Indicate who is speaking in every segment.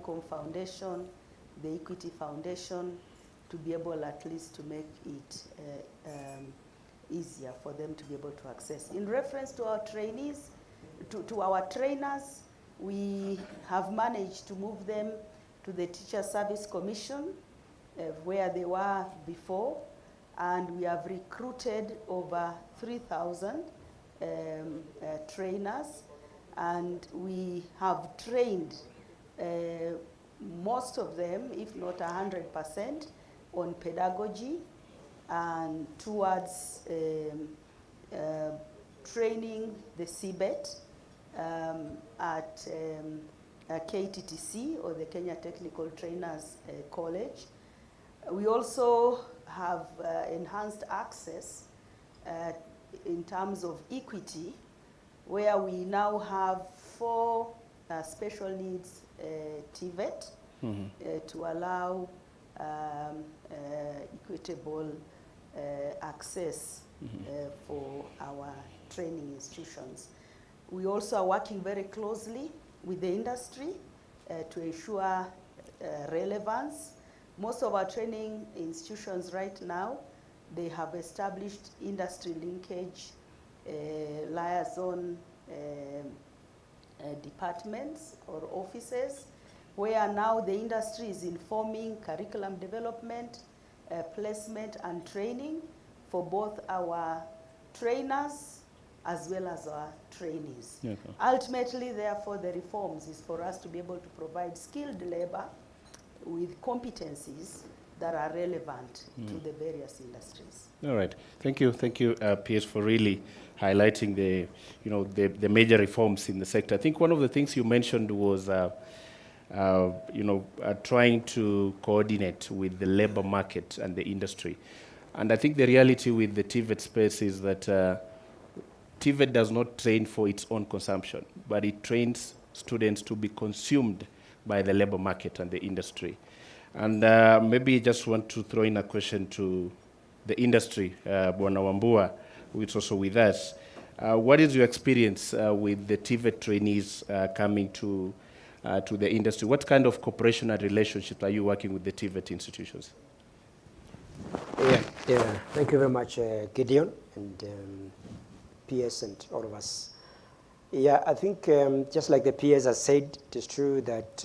Speaker 1: Income Foundation, the Equity Foundation, to be able at least to make it easier for them to be able to access. In reference to our trainees, to our trainers, we have managed to move them to the Teacher Service Commission, where they were before, and we have recruited over 3,000 trainers, and we have trained most of them, if not 100%, on pedagogy and towards training the TVET at KTTC, or the Kenya Technical Trainers College. We also have enhanced access in terms of equity, where we now have 4 special needs TVET to allow equitable access for our training institutions. We also are working very closely with the industry to ensure relevance. Most of our training institutions right now, they have established industry linkage liaison departments or offices, where now the industry is informing curriculum development, placement and training for both our trainers as well as our trainees. Okay. Ultimately, therefore, the reforms is for us to be able to provide skilled labor with competencies that are relevant to the various industries.
Speaker 2: All right, thank you, PS, for really highlighting the major reforms in the sector. I think one of the things you mentioned was trying to coordinate with the labor market and the industry. And I think the reality with the TVET space is that TVET does not train for its own consumption, but it trains students to be consumed by the labor market and the industry. And maybe just want to throw in a question to the industry, Bwana Wambua, who is also with us. What is your experience with the TVET trainees coming to the industry? What kind of cooperation and relationship are you working with the TVET institutions?
Speaker 3: Yeah. Thank you very much, Gideon, and PS and all of us. Yeah, I think just like the PS has said, it is true that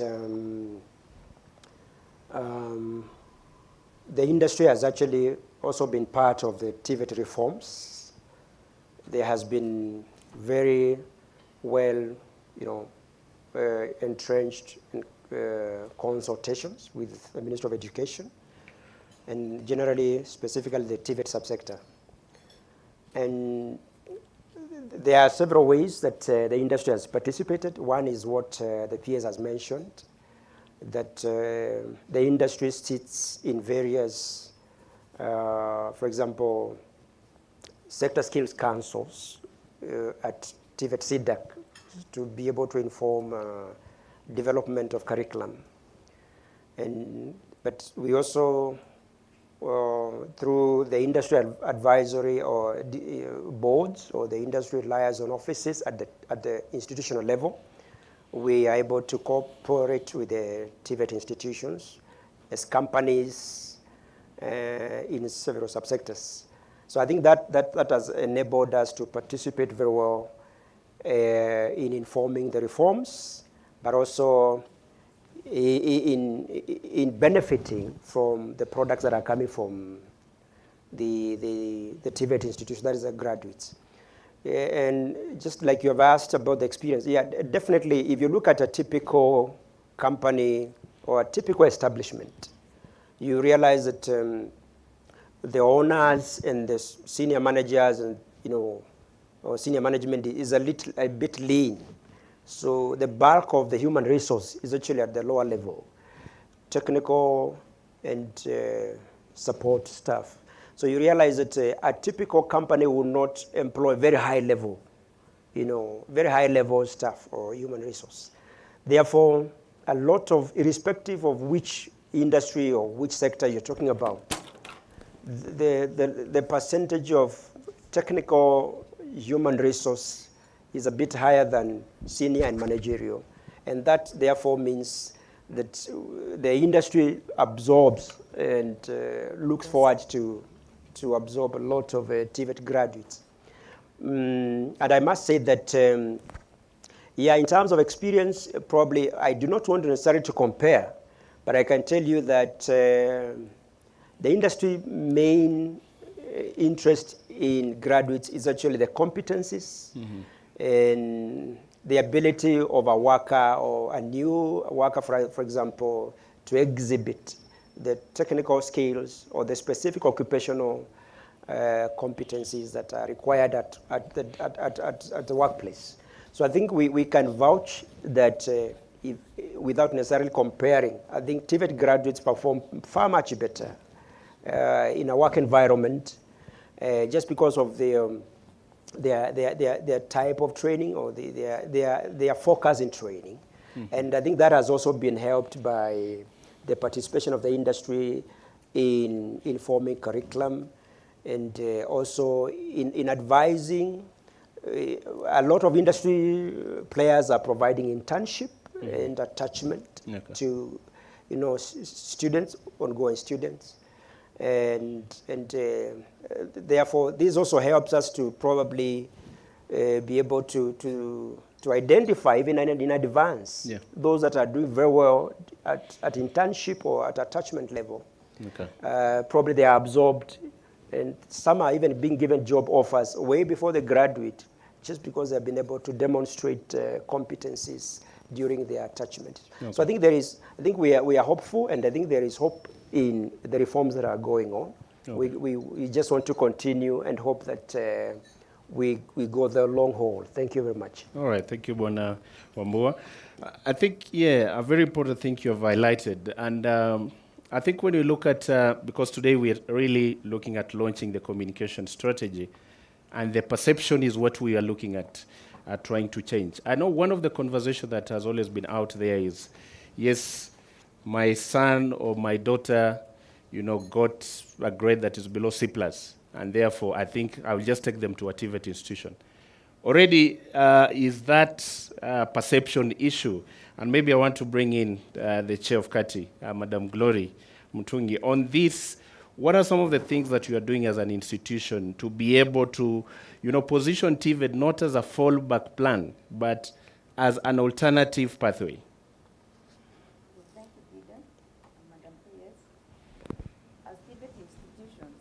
Speaker 3: the industry has actually also been part of the TVET reforms. There has been very well, entrenched consultations with the Ministry of Education, and generally, specifically the TVET subsector. And there are several ways that the industry has participated. One is what the PS has mentioned, that the industry sits in various, for example, sector skills councils at TVET CDAC to be able to inform development of curriculum. But we also, through the industry advisory or boards or the industry liaison offices at the institutional level, we are able to cooperate with the TVET institutions as companies in several subsectors. So I think that has enabled us to participate very well in informing the reforms, but also in benefiting from the products that are coming from the TVET institution, that is the graduates. And just like you have asked about the experience, yeah, definitely if you look at a typical company or a typical establishment, you realize that the owners and the senior managers and, or senior management is a bit lean. So the bulk of the human resource is actually at the lower level, technical and support staff. So you realize that a typical company will not employ very high level, very high level staff or human resource. Therefore, a lot of, irrespective of which industry or which sector you're talking about, the percentage of technical human resource is a bit higher than senior and managerial. And that therefore means that the industry absorbs and looks forward to absorb a lot of TVET graduates. And I must say that, yeah, in terms of experience, probably I do not want necessarily to compare, but I can tell you that the industry main interest in graduates is actually the competencies and the ability of a worker or a new worker, for example, to exhibit the technical skills or the specific occupational competencies that are required at the workplace. So I think we can vouch that without necessarily comparing, I think TVET graduates perform far much better in a work environment just because of their type of training or their focus in training. And I think that has also been helped by the participation of the industry in informing curriculum and also in advising. A lot of industry players are providing internship and attachment to, students, ongoing students. And therefore, this also helps us to probably be able to identify, even in advance, those that are doing very well at internship or at attachment level. Probably they are absorbed, and some are even being given job offers way before they graduate, just because they've been able to demonstrate competencies during their attachment. So I think we are hopeful, and I think there is hope in the reforms that are going on. We just want to continue and hope that we go the long haul. Thank you very much.
Speaker 2: All right, thank you, Bwana Wambua. I think, a very important thing you have highlighted. And I think when you look at, because today we are really looking at launching the communication strategy, and the perception is what we are looking at trying to change. I know one of the conversations that has always been out there is, yes, my son or my daughter, got a grade that is below C+, and therefore I think I'll just take them to a TVET institution. Already, is that a perception issue? And maybe I want to bring in the chair of Kati, Madam Glory Mutungi, on this. What are some of the things that you are doing as an institution to be able to, position TVET not as a fallback plan, but as an alternative pathway?
Speaker 4: Thank you, Peter and Madam PS. As TVET institutions,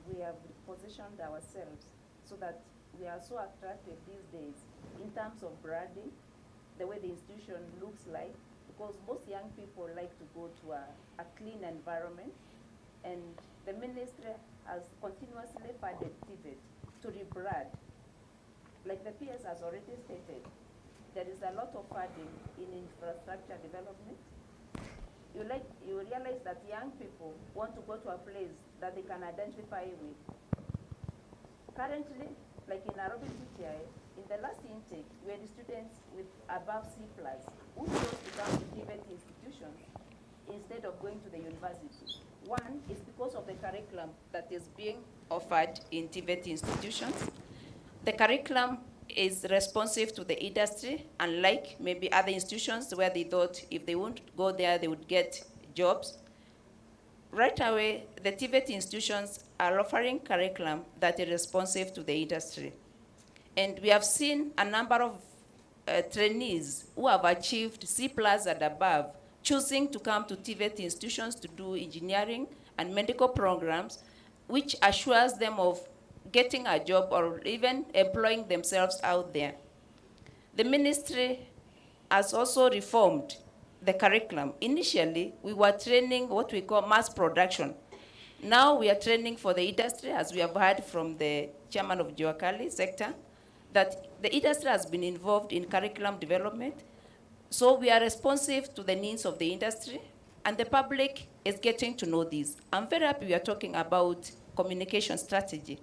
Speaker 4: we have positioned ourselves so that we are so attractive these days in terms of branding, the way the institution looks like, because most young people like to go to a clean environment, and the ministry has continuously funded TVET to rebrand. Like the PS has already stated, there is a lot of funding in infrastructure development. You realize that young people want to go to a place that they can identify with. Currently, like in Nairobi TTI, in the last intake, we had students with above C+, who chose to come to TVET institutions instead of going to the university. One is because of the curriculum that is being offered in TVET institutions. The curriculum is responsive to the industry, unlike maybe other institutions where they thought if they won't go there, they would get jobs. Right away, the TVET institutions are offering curriculum that is responsive to the industry. And we have seen a number of trainees who have achieved C+ and above choosing to come to TVET institutions to do engineering and medical programs, which assures them of getting a job or even employing themselves out there. The ministry has also reformed the curriculum. Initially, we were training what we call mass production. Now we are training for the industry, as we have heard from the chairman of Joakali sector, that the industry has been involved in curriculum development. So we are responsive to the needs of the industry, and the public is getting to know this. I'm very happy we are talking about communication strategy.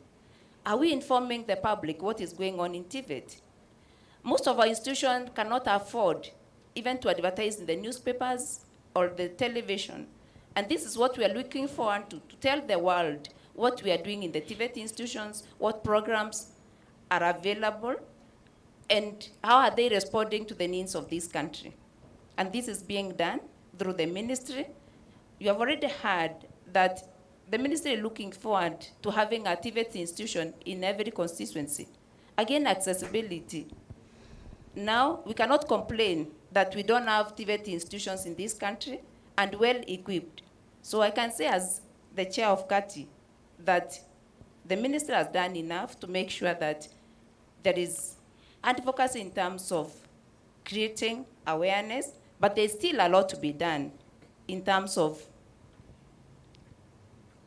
Speaker 4: Are we informing the public what is going on in TVET? Most of our institutions cannot afford even to advertise in the newspapers or the television. And this is what we are looking for, to tell the world what we are doing in the TVET institutions, what programs are available, and how are they responding to the needs of this country. And this is being done through the ministry. You have already heard that the ministry is looking forward to having a TVET institution in every constituency. Again, accessibility. Now, we cannot complain that we don't have TVET institutions in this country and well equipped. So I can say as the chair of CATI that the ministry has done enough to make sure that there is advocacy in terms of creating awareness, but there's still a lot to be done in terms of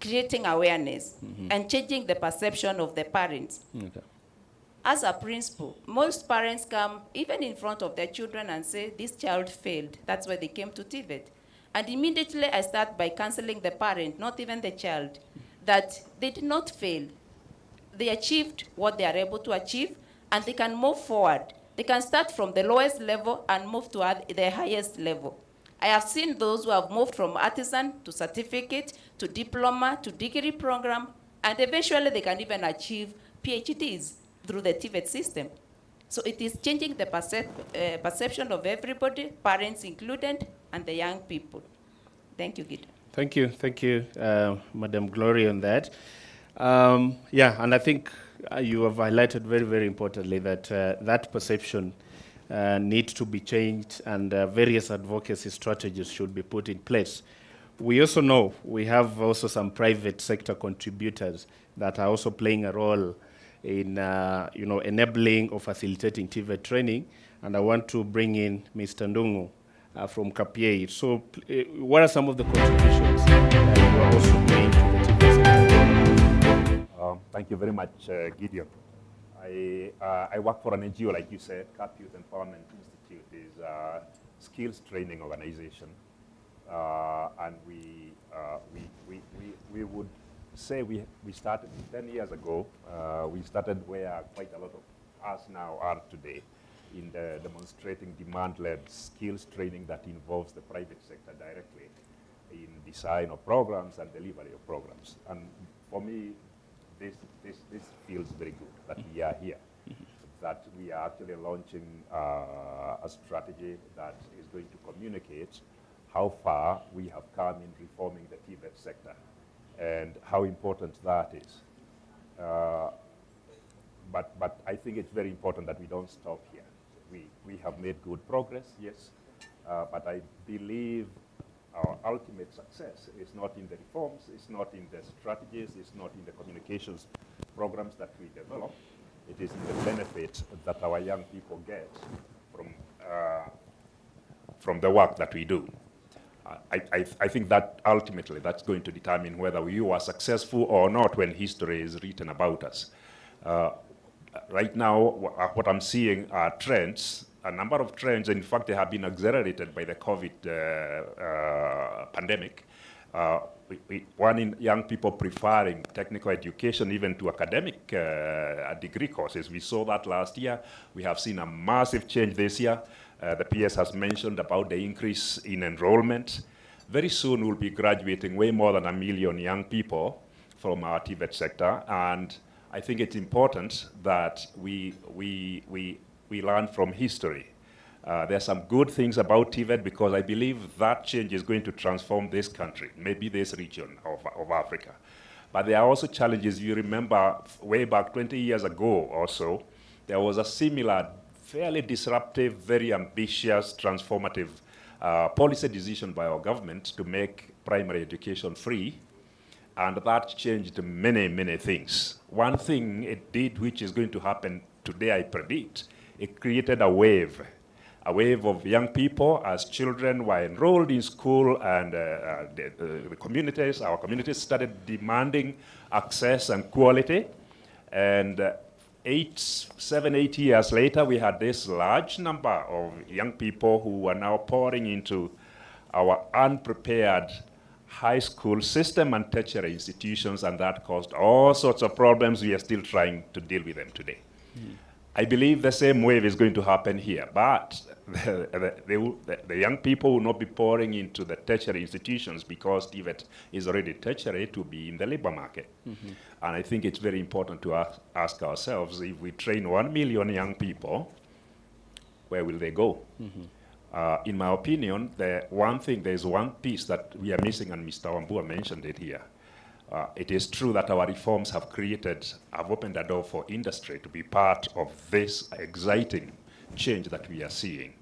Speaker 4: creating awareness and changing the perception of the parents.
Speaker 2: Okay.
Speaker 4: As a principal, most parents come even in front of their children and say, this child failed. That's why they came to TVET. And immediately I start by counseling the parent, not even the child, that they did not fail. They achieved what they are able to achieve, and they can move forward. They can start from the lowest level and move to the highest level. I have seen those who have moved from artisan to certificate, to diploma, to degree program, and eventually they can even achieve PhDs through the TVET system. So it is changing the perception of everybody, parents included, and the young people. Thank you, Gideon.
Speaker 2: Thank you, Madam Glory, on that. Yeah, and I think you have highlighted very, very importantly that that perception needs to be changed, and various advocacy strategies should be put in place. We also know we have also some private sector contributors that are also playing a role in enabling or facilitating TVET training, and I want to bring in Mr. Ndungu from KPA. So what are some of the contributions you are also playing to the TVET sector?
Speaker 5: Thank you very much, Gideon. I work for an NGO, like you said. CAP Youth Empowerment Institute is a skills training organization, and we would say we started 10 years ago. We started where quite a lot of us now are today, in the demonstrating demand-led skills training that involves the private sector directly in design of programs and delivery of programs. And for me, this feels very good that we are here, that we are actually launching a strategy that is going to communicate how far we have come in reforming the TVET sector and how important that is. But I think it's very important that we don't stop here. We have made good progress, yes, but I believe our ultimate success is not in the reforms, it's not in the strategies, it's not in the communications programs that we develop. It is in the benefit that our young people get from the work that we do. I think that ultimately that's going to determine whether we are successful or not when history is written about us. Right now, what I'm seeing are trends, a number of trends. In fact, they have been accelerated by the COVID pandemic. One in young people preferring technical education even to academic degree courses. We saw that last year. We have seen a massive change this year. The PS has mentioned about the increase in enrollment. Very soon we'll be graduating way more than 1 million young people from our TVET sector, and I think it's important that we learn from history. There are some good things about TVET because I believe that change is going to transform this country, maybe this region of Africa. But there are also challenges. You remember way back 20 years ago or so, there was a similar, fairly disruptive, very ambitious, transformative policy decision by our government to make primary education free. And that changed many, many things. One thing it did, which is going to happen today, I predict, it created a wave of young people as children were enrolled in school, and the communities, our communities started demanding access and quality. And 7, 8 years later, we had this large number of young people who were now pouring into our unprepared high school system and tertiary institutions, and that caused all sorts of problems. We are still trying to deal with them today. I believe the same wave is going to happen here, but the young people will not be pouring into the tertiary institutions because TVET is already tertiary to be in the labor market. And I think it's very important to ask ourselves, if we train 1 million young people, where will they go? In my opinion, there's one piece that we are missing, and Mr. Wambua mentioned it here. It is true that our reforms have opened a door for industry to be part of this exciting change that we are seeing.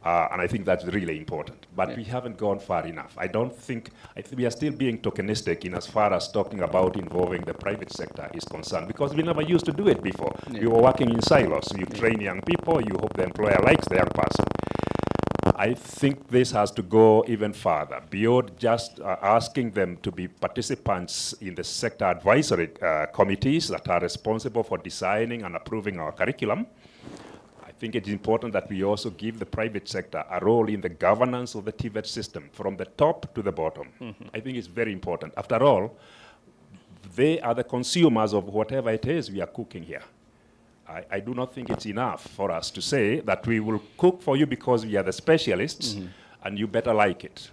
Speaker 5: And I think that's really important. But we haven't gone far enough. I think we are still being tokenistic in as far as talking about involving the private sector is concerned, because we never used to do it before. You were working in silos. You train young people, you hope the employer likes the young person. I think this has to go even further, beyond just asking them to be participants in the sector advisory committees that are responsible for designing and approving our curriculum. I think it's important that we also give the private sector a role in the governance of the TVET system from the top to the bottom. I think it's very important. After all, they are the consumers of whatever it is we are cooking here. I do not think it's enough for us to say that we will cook for you because we are the specialists and you better like it.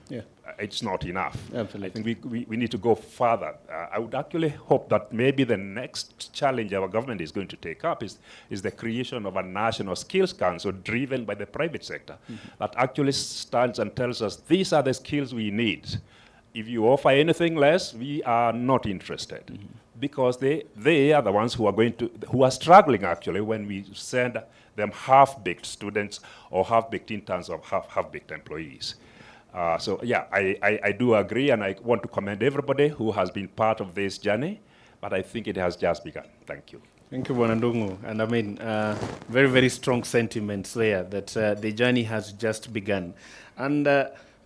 Speaker 5: It's not enough.
Speaker 2: Absolutely.
Speaker 5: I think we need to go further. I would actually hope that maybe the next challenge our government is going to take up is the creation of a national skills council driven by the private sector that actually stands and tells us these are the skills we need. If you offer anything less, we are not interested. Because they are the ones who are struggling actually when we send them half-baked students or half-baked interns or half-baked employees. So yeah, I do agree, and I want to commend everybody who has been part of this journey, but I think it has just begun. Thank you.
Speaker 2: Thank you, Bwanandungu. And I mean, very, very strong sentiments there that the journey has just begun. And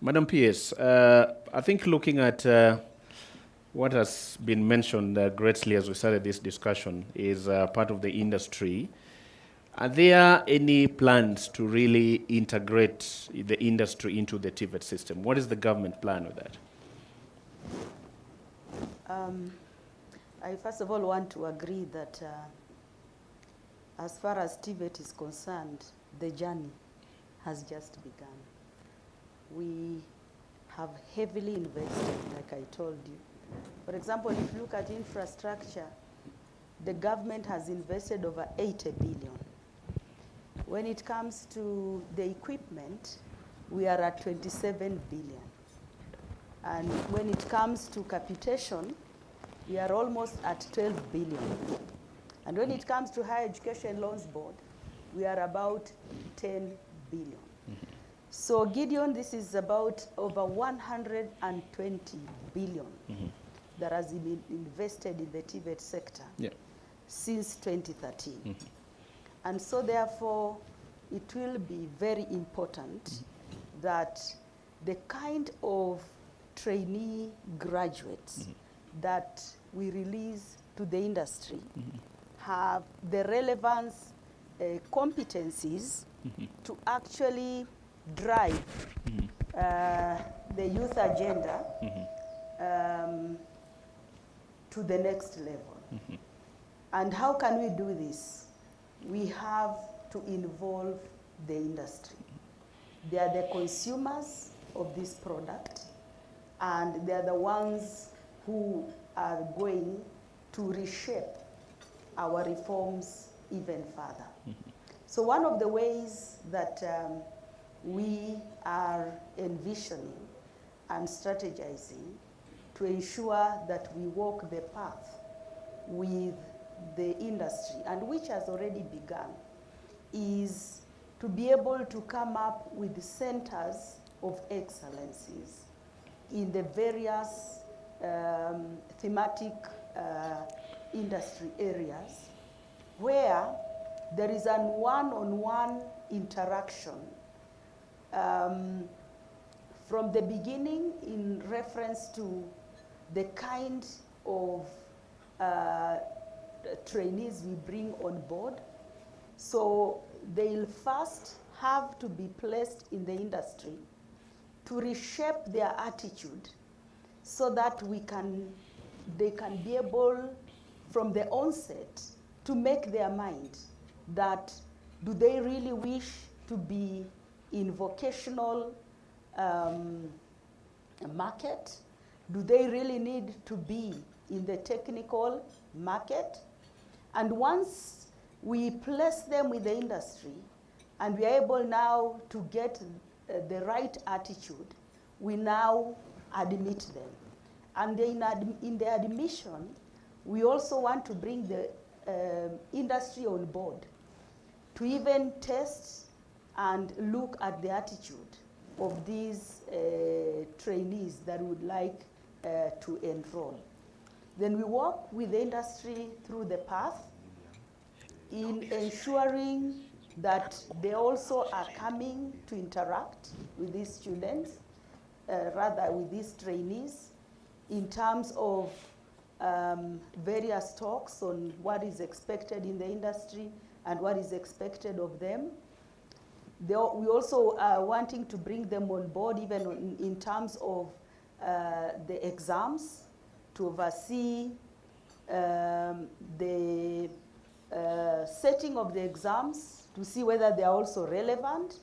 Speaker 2: Madam PS, I think looking at what has been mentioned greatly as we started this discussion is part of the industry. Are there any plans to really integrate the industry into the TVET system? What is the government plan with that?
Speaker 1: I first of all want to agree that as far as TVET is concerned, the journey has just begun. We have heavily invested, like I told you. For example, if you look at infrastructure, the government has invested over 80 billion. When it comes to the equipment, we are at 27 billion. And when it comes to capitation, we are almost at 12 billion. And when it comes to Higher Education Loans Board, we are about 10 billion. So Gideon, this is about over 120 billion that has been invested in the TVET sector since 2013. And so therefore, it will be very important that the kind of trainee graduates that we release to the industry have the relevance competencies to actually drive the youth agenda to the next level. And how can we do this? We have to involve the industry. They are the consumers of this product, and they are the ones who are going to reshape our reforms even further. So one of the ways that we are envisioning and strategizing to ensure that we walk the path with the industry, and which has already begun, is to be able to come up with centers of excellences in the various thematic industry areas where there is a one-on-one interaction from the beginning in reference to the kind of trainees we bring on board. So they'll first have to be placed in the industry to reshape their attitude so that they can be able from the onset to make their mind that do they really wish to be in vocational market? Do they really need to be in the technical market? And once we place them with the industry and we are able now to get the right attitude, we now admit them. And in the admission, we also want to bring the industry on board to even test and look at the attitude of these trainees that would like to enroll. Then we work with the industry through the path in ensuring that they also are coming to interact with these students, rather with these trainees, in terms of various talks on what is expected in the industry and what is expected of them. We also are wanting to bring them on board even in terms of the exams, to oversee the setting of the exams, to see whether they are also relevant,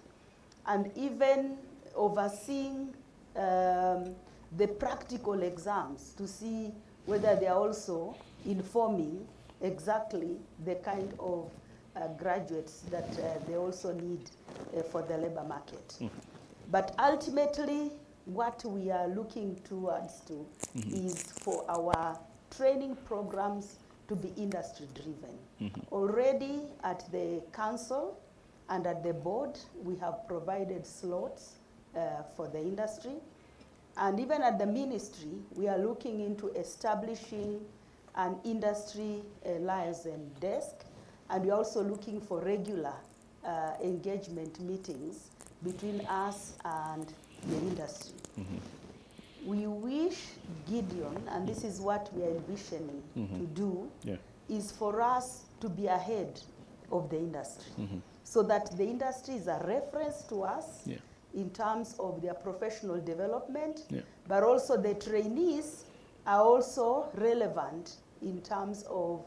Speaker 1: and even overseeing the practical exams to see whether they are also informing exactly the kind of graduates that they also need for the labor market. But ultimately, what we are looking towards is for our training programs to be industry driven. Already at the council and at the board, we have provided slots for the industry. And even at the ministry, we are looking into establishing an industry liaison desk, and we're also looking for regular engagement meetings between us and the industry. We wish, Gideon, and this is what we are envisioning to do, is for us to be ahead of the industry, so that the industry is a reference to us in terms of their professional development, but also the trainees are also relevant in terms of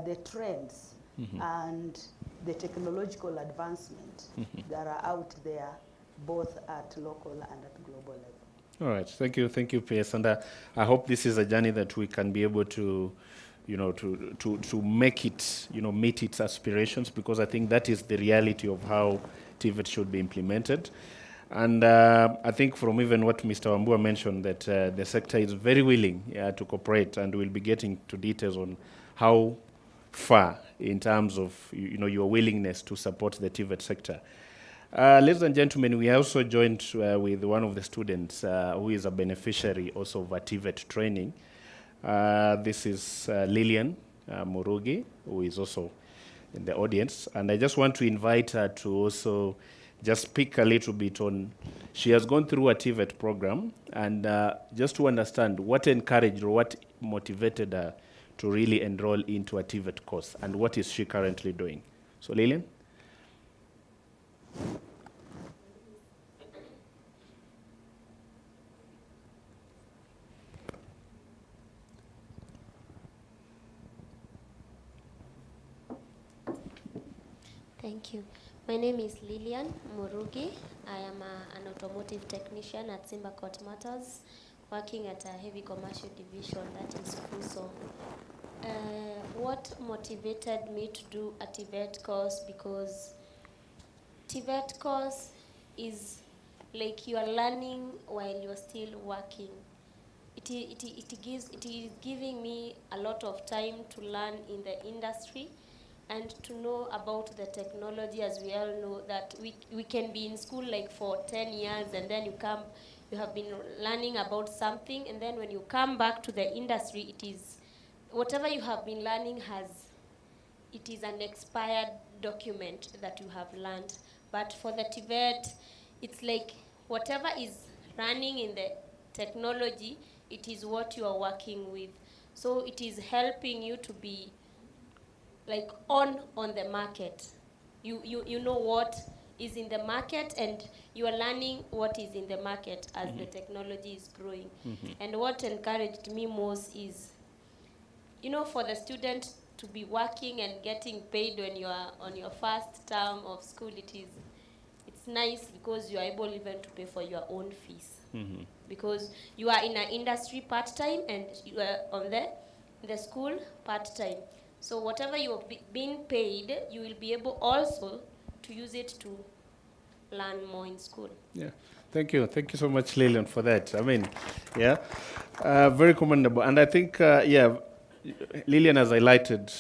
Speaker 1: the trends and the technological advancement that are out there, both at local and at global level.
Speaker 2: All right, thank you, PS. And I hope this is a journey that we can be able to, to make it, meet its aspirations, because I think that is the reality of how TVET should be implemented. And I think from even what Mr. Wambua mentioned, that the sector is very willing to cooperate, and we'll be getting to details on how far in terms of your willingness to support the TVET sector. Ladies and gentlemen, we are also joined with one of the students who is a beneficiary also of a TVET training. This is Lillian Murugi, who is also in the audience. And I just want to invite her to also just speak a little bit on, she has gone through a TVET program, and just to understand what encouraged or what motivated her to really enroll into a TVET course, and what is she currently doing. So Lillian?
Speaker 6: Thank you. My name is Lillian Murugi. I am an automotive technician at Simba Court Motors, working at a heavy commercial division that is Fuso. What motivated me to do a TVET course? Because TVET course is like you are learning while you are still working. It is giving me a lot of time to learn in the industry and to know about the technology, as we all know that we can be in school like for 10 years, and then you have been learning about something, and then when you come back to the industry, it is whatever you have been learning it is an expired document that you have learned. But for the TVET, it's like whatever is running in the technology, it is what you are working with. So it is helping you to be like on the market. You know what is in the market, and you are learning what is in the market as the technology is growing. And what encouraged me most is, for the student to be working and getting paid when you are on your first term of school, it's nice because you are able even to pay for your own fees. Because you are in an industry part-time and you are on the school part-time. So whatever you have been paid, you will be able also to use it to learn more in school.
Speaker 2: Yeah, thank you so much, Lillian, for that. I mean, yeah, very commendable. And I think, yeah, Lillian has highlighted,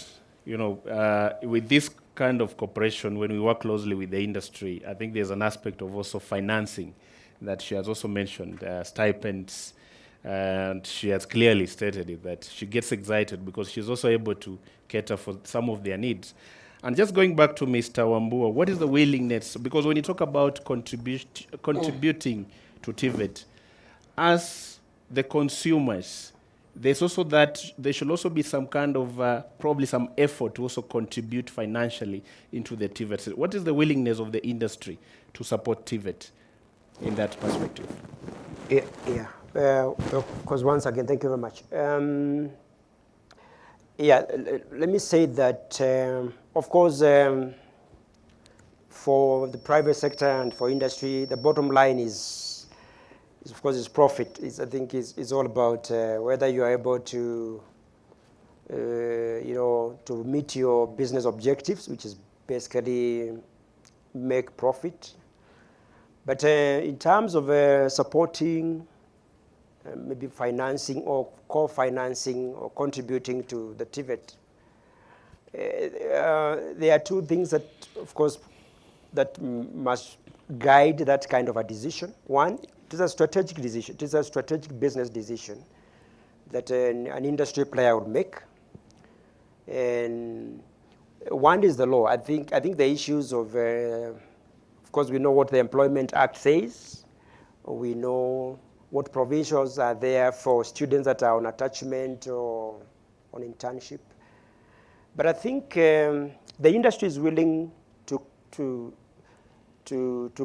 Speaker 2: with this kind of cooperation, when we work closely with the industry, I think there's an aspect of also financing that she has also mentioned, stipends, and she has clearly stated it, that she gets excited because she's also able to cater for some of their needs. And just going back to Mr. Wambua, what is the willingness? Because when you talk about contributing to TVET, as the consumers, there's also that there should also be some kind of probably some effort to also contribute financially into the TVET. What is the willingness of the industry to support TVET in that perspective?
Speaker 3: Yeah. Of course, once again, thank you very much. Let me say that, of course, for the private sector and for industry, the bottom line is of course, is profit. I think is all about whether you are able to, to meet your business objectives, which is basically make profit. But in terms of supporting, maybe financing or co-financing or contributing to the TVET, there are two things that, of course, that must guide that kind of a decision. One, it is a strategic decision. It is a strategic business decision that an industry player would make. And one is the law. I think the issues of course, we know what the Employment Act says. We know what provisions are there for students that are on attachment or on internship. But I think the industry is willing to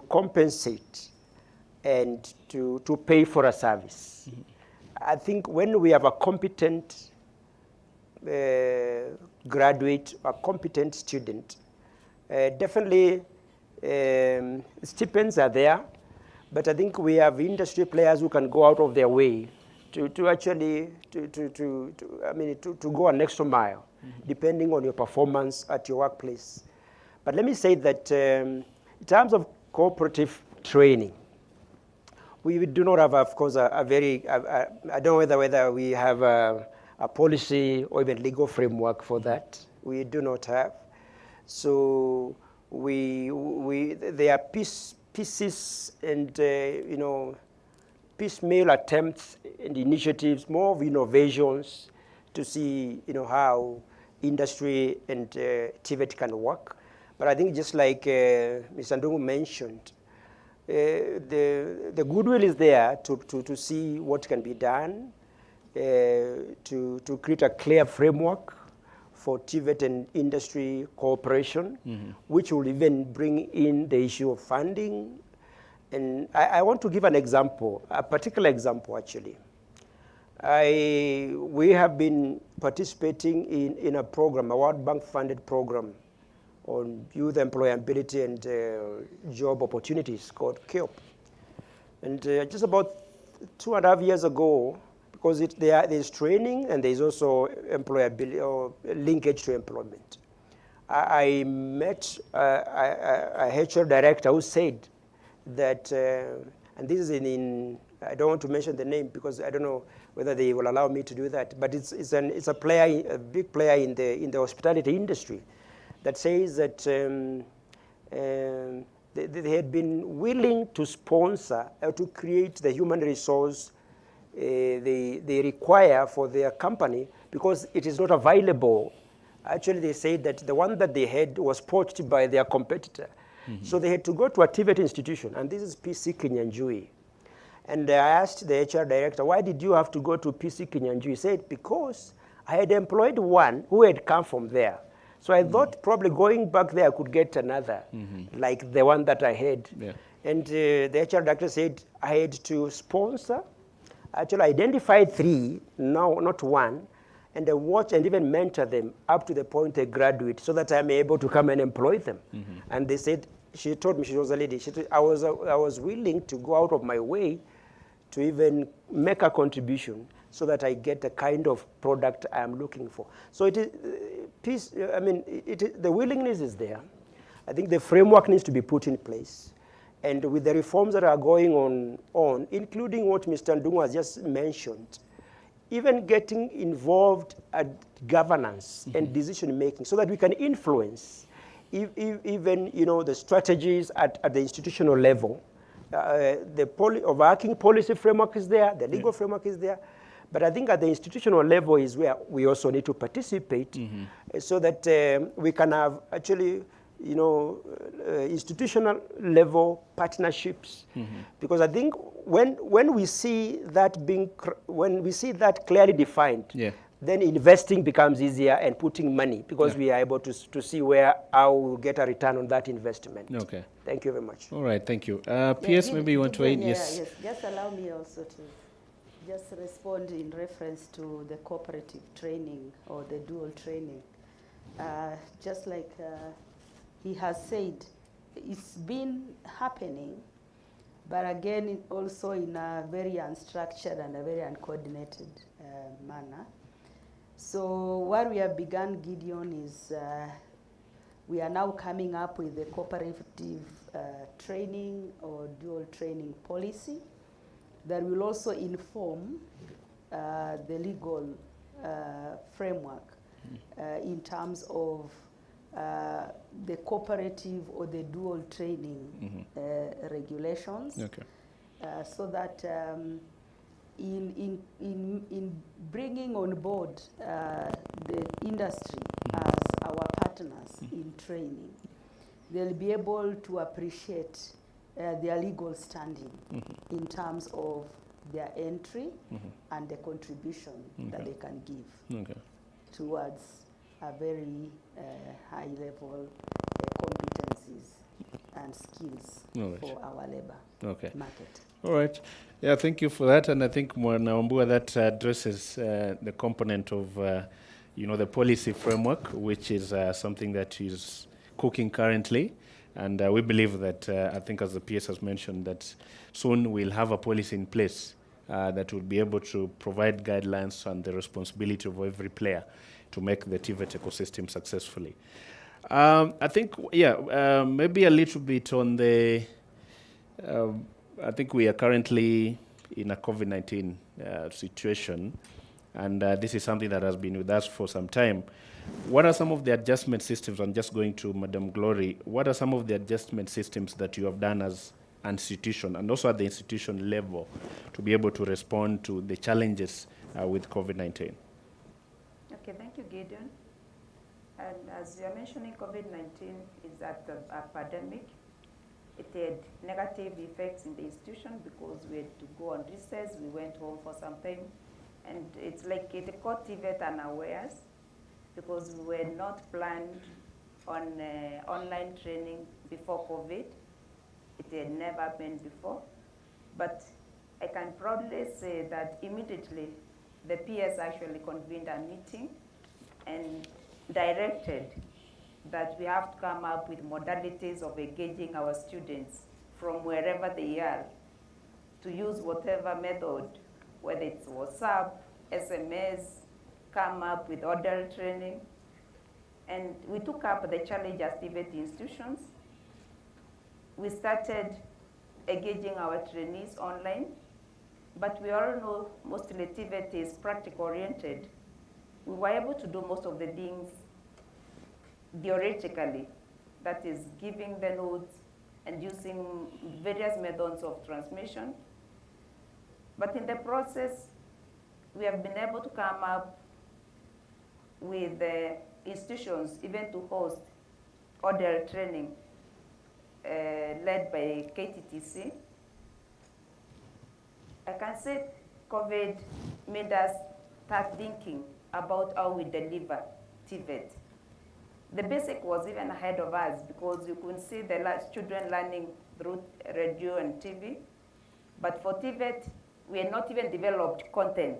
Speaker 3: compensate and to pay for a service. Mm-hmm. I think when we have a competent graduate, a competent student, definitely stipends are there. But I think we have industry players who can go out of their way to actually go an extra mile, mm-hmm. depending on your performance at your workplace. But let me say that in terms of cooperative training, we do not have, of course, I don't know whether we have a policy or even legal framework for that. We do not have. So there are pieces and piecemeal attempts and initiatives, more of innovations to see how industry and TVET can work. But I think just like Mr. Ndungu mentioned, the goodwill is there to see what can be done, to create a clear framework for TVET and industry cooperation, mm-hmm. which will even bring in the issue of funding. And I want to give an example, a particular example actually. We have been participating in a program, a World Bank funded program on youth employability and job opportunities called KEOP. And just about 2.5 years ago, because there's training and there's also employability or linkage to employment. I met a HR director who said that, and this is I don't want to mention the name because I don't know whether they will allow me to do that, but it's a player, a big player in the hospitality industry, that says that they had been willing to sponsor or to create the human resource they require for their company because it is not available. Actually, they said that the one that they had was poached by their competitor. Mm-hmm. So they had to go to a TVET institution, and this is PC Kinyanjui. And I asked the HR director, why did you have to go to PC Kinyanjui? He said, because I had employed one who had come from there. So I mm-hmm. thought probably going back there I could get another, mm-hmm. like the one that I had. Yeah. And the HR director said I had to sponsor, actually identify 3, no, not 1, and watch and even mentor them up to the point they graduate so that I'm able to come and employ them. Mm-hmm. And they said, she told me, she was a lady, she told, I was willing to go out of my way to even make a contribution so that I get the kind of product I'm looking for. So it is, the willingness is there. I think the framework needs to be put in place. And with the reforms that are going on including what Mr. Ndungu has just mentioned, even getting involved at governance and decision making so that we can influence even the strategies at the institutional level. The overarching policy framework is there, the legal framework is there, but I think at the institutional level is where we also need to participate so that we can have actually institutional level partnerships, because I think when we see that clearly defined, then investing becomes easier and putting money, because we are able to see how we'll get a return on that investment.
Speaker 2: Okay.
Speaker 3: Thank you very much.
Speaker 2: All right, thank you. PS, maybe you want to add? Yes.
Speaker 1: Just allow me also to just respond in reference to the cooperative training or the dual training. Just like he has said, it's been happening, but again, also in a very unstructured and a very uncoordinated manner. So what we have begun, Gideon, is we are now coming up with the cooperative training or dual training policy that will also inform the legal framework in terms of the cooperative or the dual training regulations, so that in bringing on board the industry as our partners in training, they'll be able to appreciate their legal standing in terms of their entry and the contribution that they can give towards a very high level competencies and skills for our labor market.
Speaker 2: All right. Yeah, thank you for that. And I think Mwanaambua, that addresses the component of the policy framework, which is something that is cooking currently. And we believe that, I think as the PS has mentioned, that soon we'll have a policy in place that will be able to provide guidelines and the responsibility of every player to make the TVET ecosystem successfully. I think, maybe a little bit on the, I think we are currently in a COVID-19 situation, and this is something that has been with us for some time. What are some of the adjustment systems? I'm just going to Madam Glory. What are some of the adjustment systems that you have done as an institution and also at the institution level to be able to respond to the challenges with COVID-19?
Speaker 4: Okay, thank you, Gideon. And as you're mentioning, COVID-19 is a pandemic. It had negative effects in the institution because we had to go on recess. We went home for some time. And it's like it caught TVET unawares because we were not planned on online training before COVID. It had never happened before. But I can proudly say that immediately the PS actually convened a meeting and directed that we have to come up with modalities of engaging our students from wherever they are to use whatever method, whether it's WhatsApp, SMS, come up with order training. And we took up the challenge as TVET institutions. We started engaging our trainees online, but we all know mostly TVET is practical oriented. We were able to do most of the things theoretically, that is giving the notes and using various methods of transmission. But in the process, we have been able to come up with institutions even to host order training led by KTTC. I can say COVID made us start thinking about how we deliver TVET. The basic was even ahead of us because you could see the children learning through radio and TV. But for TVET, we had not even developed content.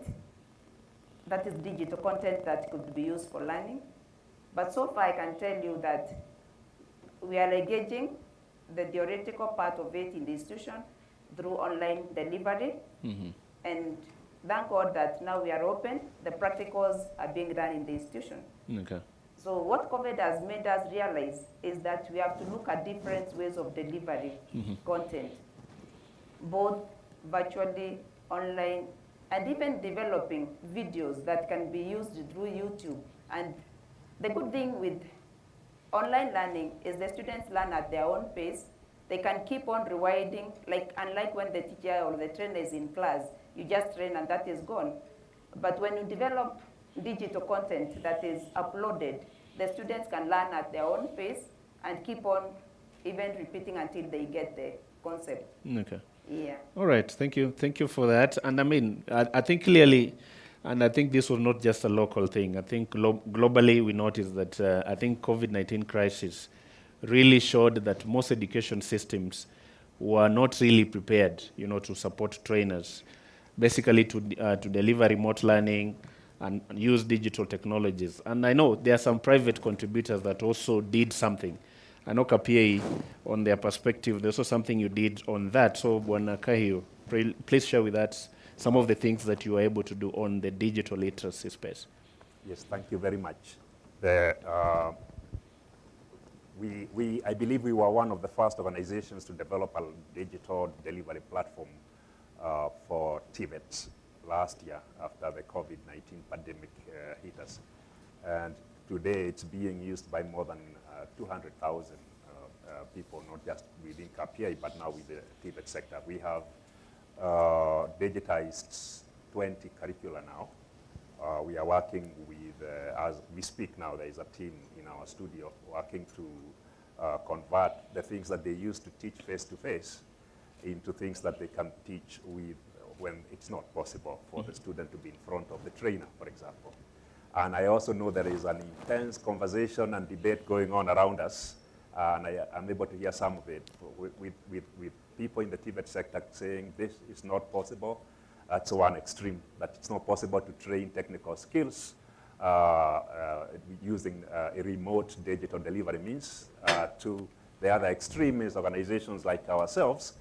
Speaker 4: That is digital content that could be used for learning. But so far, I can tell you that we are engaging the theoretical part of it in the institution through online delivery. And thank God that now we are open. The practicals are being done in the institution.
Speaker 2: Okay.
Speaker 4: So what COVID has made us realize is that we have to look at different ways of delivering content, both virtually, online, and even developing videos that can be used through YouTube. And the good thing with online learning is the students learn at their own pace. They can keep on rewinding, like unlike when the teacher or the trainer is in class, you just train and that is gone. But when you develop digital content that is uploaded, the students can learn at their own pace and keep on even repeating until they get the concept.
Speaker 2: Okay.
Speaker 4: Yeah.
Speaker 2: All right. Thank you. Thank you for that. And I mean, I think clearly, and I think this was not just a local thing. I think globally we noticed that I think COVID-19 crisis really showed that most education systems were not really prepared, to support trainers, basically to deliver remote learning and use digital technologies. And I know there are some private contributors that also did something. I know KPA, on their perspective, there's also something you did on that. So, Bwana Kahio, please share with us some of the things that you were able to do on the digital literacy space.
Speaker 5: Yes, thank you very much. I believe we were one of the first organizations to develop a digital delivery platform for TVET last year after the COVID-19 pandemic hit us. And today it's being used by more than 200,000 people, not just within KPA, but now with the TVET sector. We have digitized 20 curricula now. We are working with, as we speak now, there is a team in our studio working to convert the things that they used to teach face-to-face into things that they can teach with when it's not possible for the student to be in front of the trainer, for example. And I also know there is an intense conversation and debate going on around us, and I'm able to hear some of it with people in the TVET sector saying this is not possible. That's one extreme, that it's not possible to train technical skills using a remote digital delivery means. To the other extreme is organizations like ourselves,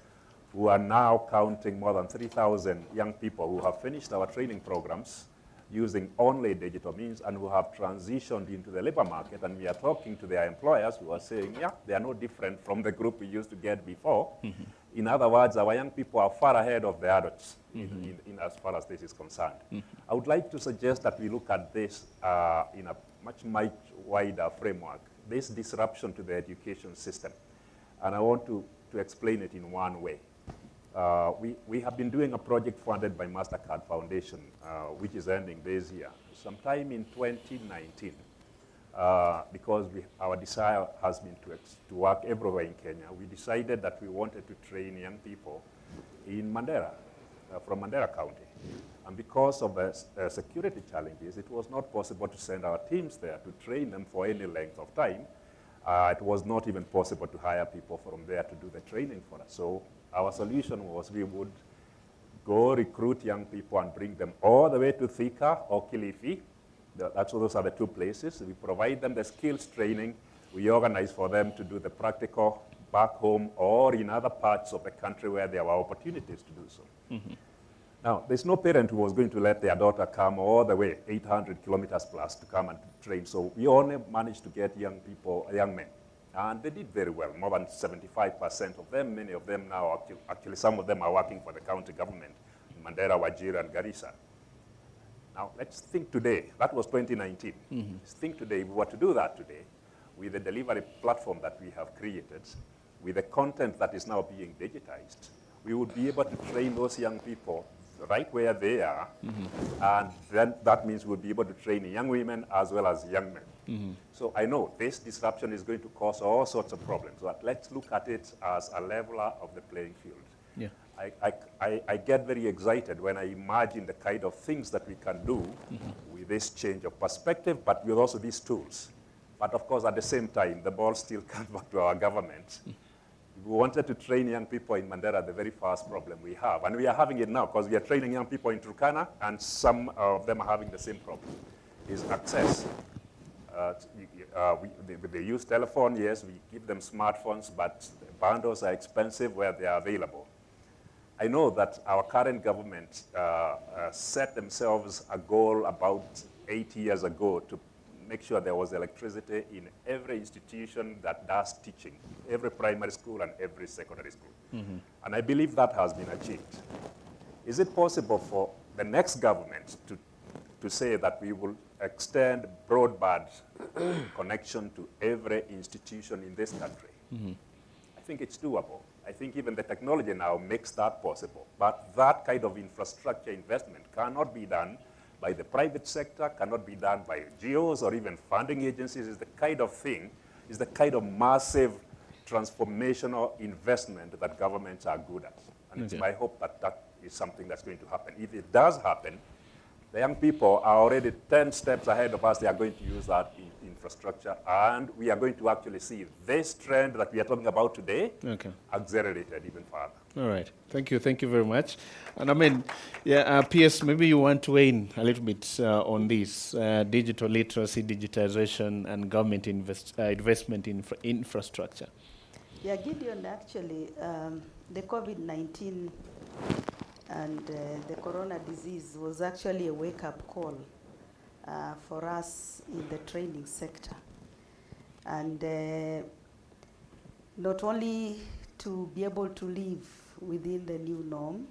Speaker 5: who are now counting more than 3,000 young people who have finished our training programs using only digital means and who have transitioned into the labor market. And we are talking to their employers who are saying, yeah, they are no different from the group we used to get before. In other words, our young people are far ahead of the adults in as far as this is concerned. I would like to suggest that we look at this in a much wider framework, this disruption to the education system. And I want to explain it in one way. We have been doing a project funded by MasterCard Foundation, which is ending this year, sometime in 2019, because our desire has been to work everywhere in Kenya. We decided that we wanted to train young people in Mandera, from Mandera County. And because of security challenges, it was not possible to send our teams there to train them for any length of time. It was not even possible to hire people from there to do the training for us. So our solution was we would go recruit young people and bring them all the way to Thika or Kilifi. Those are the two places. We provide them the skills training. We organize for them to do the practical back home or in other parts of the country where there were opportunities to do so. Now, there's no parent who was going to let their daughter come all the way, 800 kilometers plus, to come and train. So we only managed to get young men. And they did very well, more than 75% of them. Many of them now, actually some of them are working for the county government, in Mandera, Wajir, and Garissa. Now, let's think today. That was 2019. Let's think today, if we were to do that today, with the delivery platform that we have created, with the content that is now being digitized, we would be able to train those young people right where they are, and then that means we'll be able to train young women as well as young men. So I know this disruption is going to cause all sorts of problems, but let's look at it as a leveler of the playing field.
Speaker 2: Yeah.
Speaker 5: I get very excited when I imagine the kind of things that we can do with this change of perspective, but with also these tools. But of course, at the same time, the ball still comes back to our government. We wanted to train young people in Mandera, the very first problem we have. And we are having it now because we are training young people in Turkana, and some of them are having the same problem, is access. They use telephone, yes, we give them smartphones, but the bundles are expensive where they are available. I know that our current government set themselves a goal about 8 years ago to make sure there was electricity in every institution that does teaching, every primary school and every secondary school. And I believe that has been achieved. Is it possible for the next government to say that we will extend broadband connection to every institution in this country? I think it's doable. I think even the technology now makes that possible. But that kind of infrastructure investment cannot be done by the private sector, cannot be done by NGOs or even funding agencies. Is the kind of thing, is the kind of massive transformational investment that governments are good at. And it's my hope that that is something that's going to happen. If it does happen, the young people are already 10 steps ahead of us. They are going to use that infrastructure, and we are going to actually see this trend that we are talking about today accelerated even further.
Speaker 2: All right. Thank you. Thank you very much. And I mean, yeah, PS, maybe you want to weigh in a little bit on this digital literacy, digitization, and government investment in infrastructure.
Speaker 1: Yeah, Gideon, actually, the COVID-19 and the corona disease was actually a wake-up call for us in the training sector. And not only to be able to live within the new norm,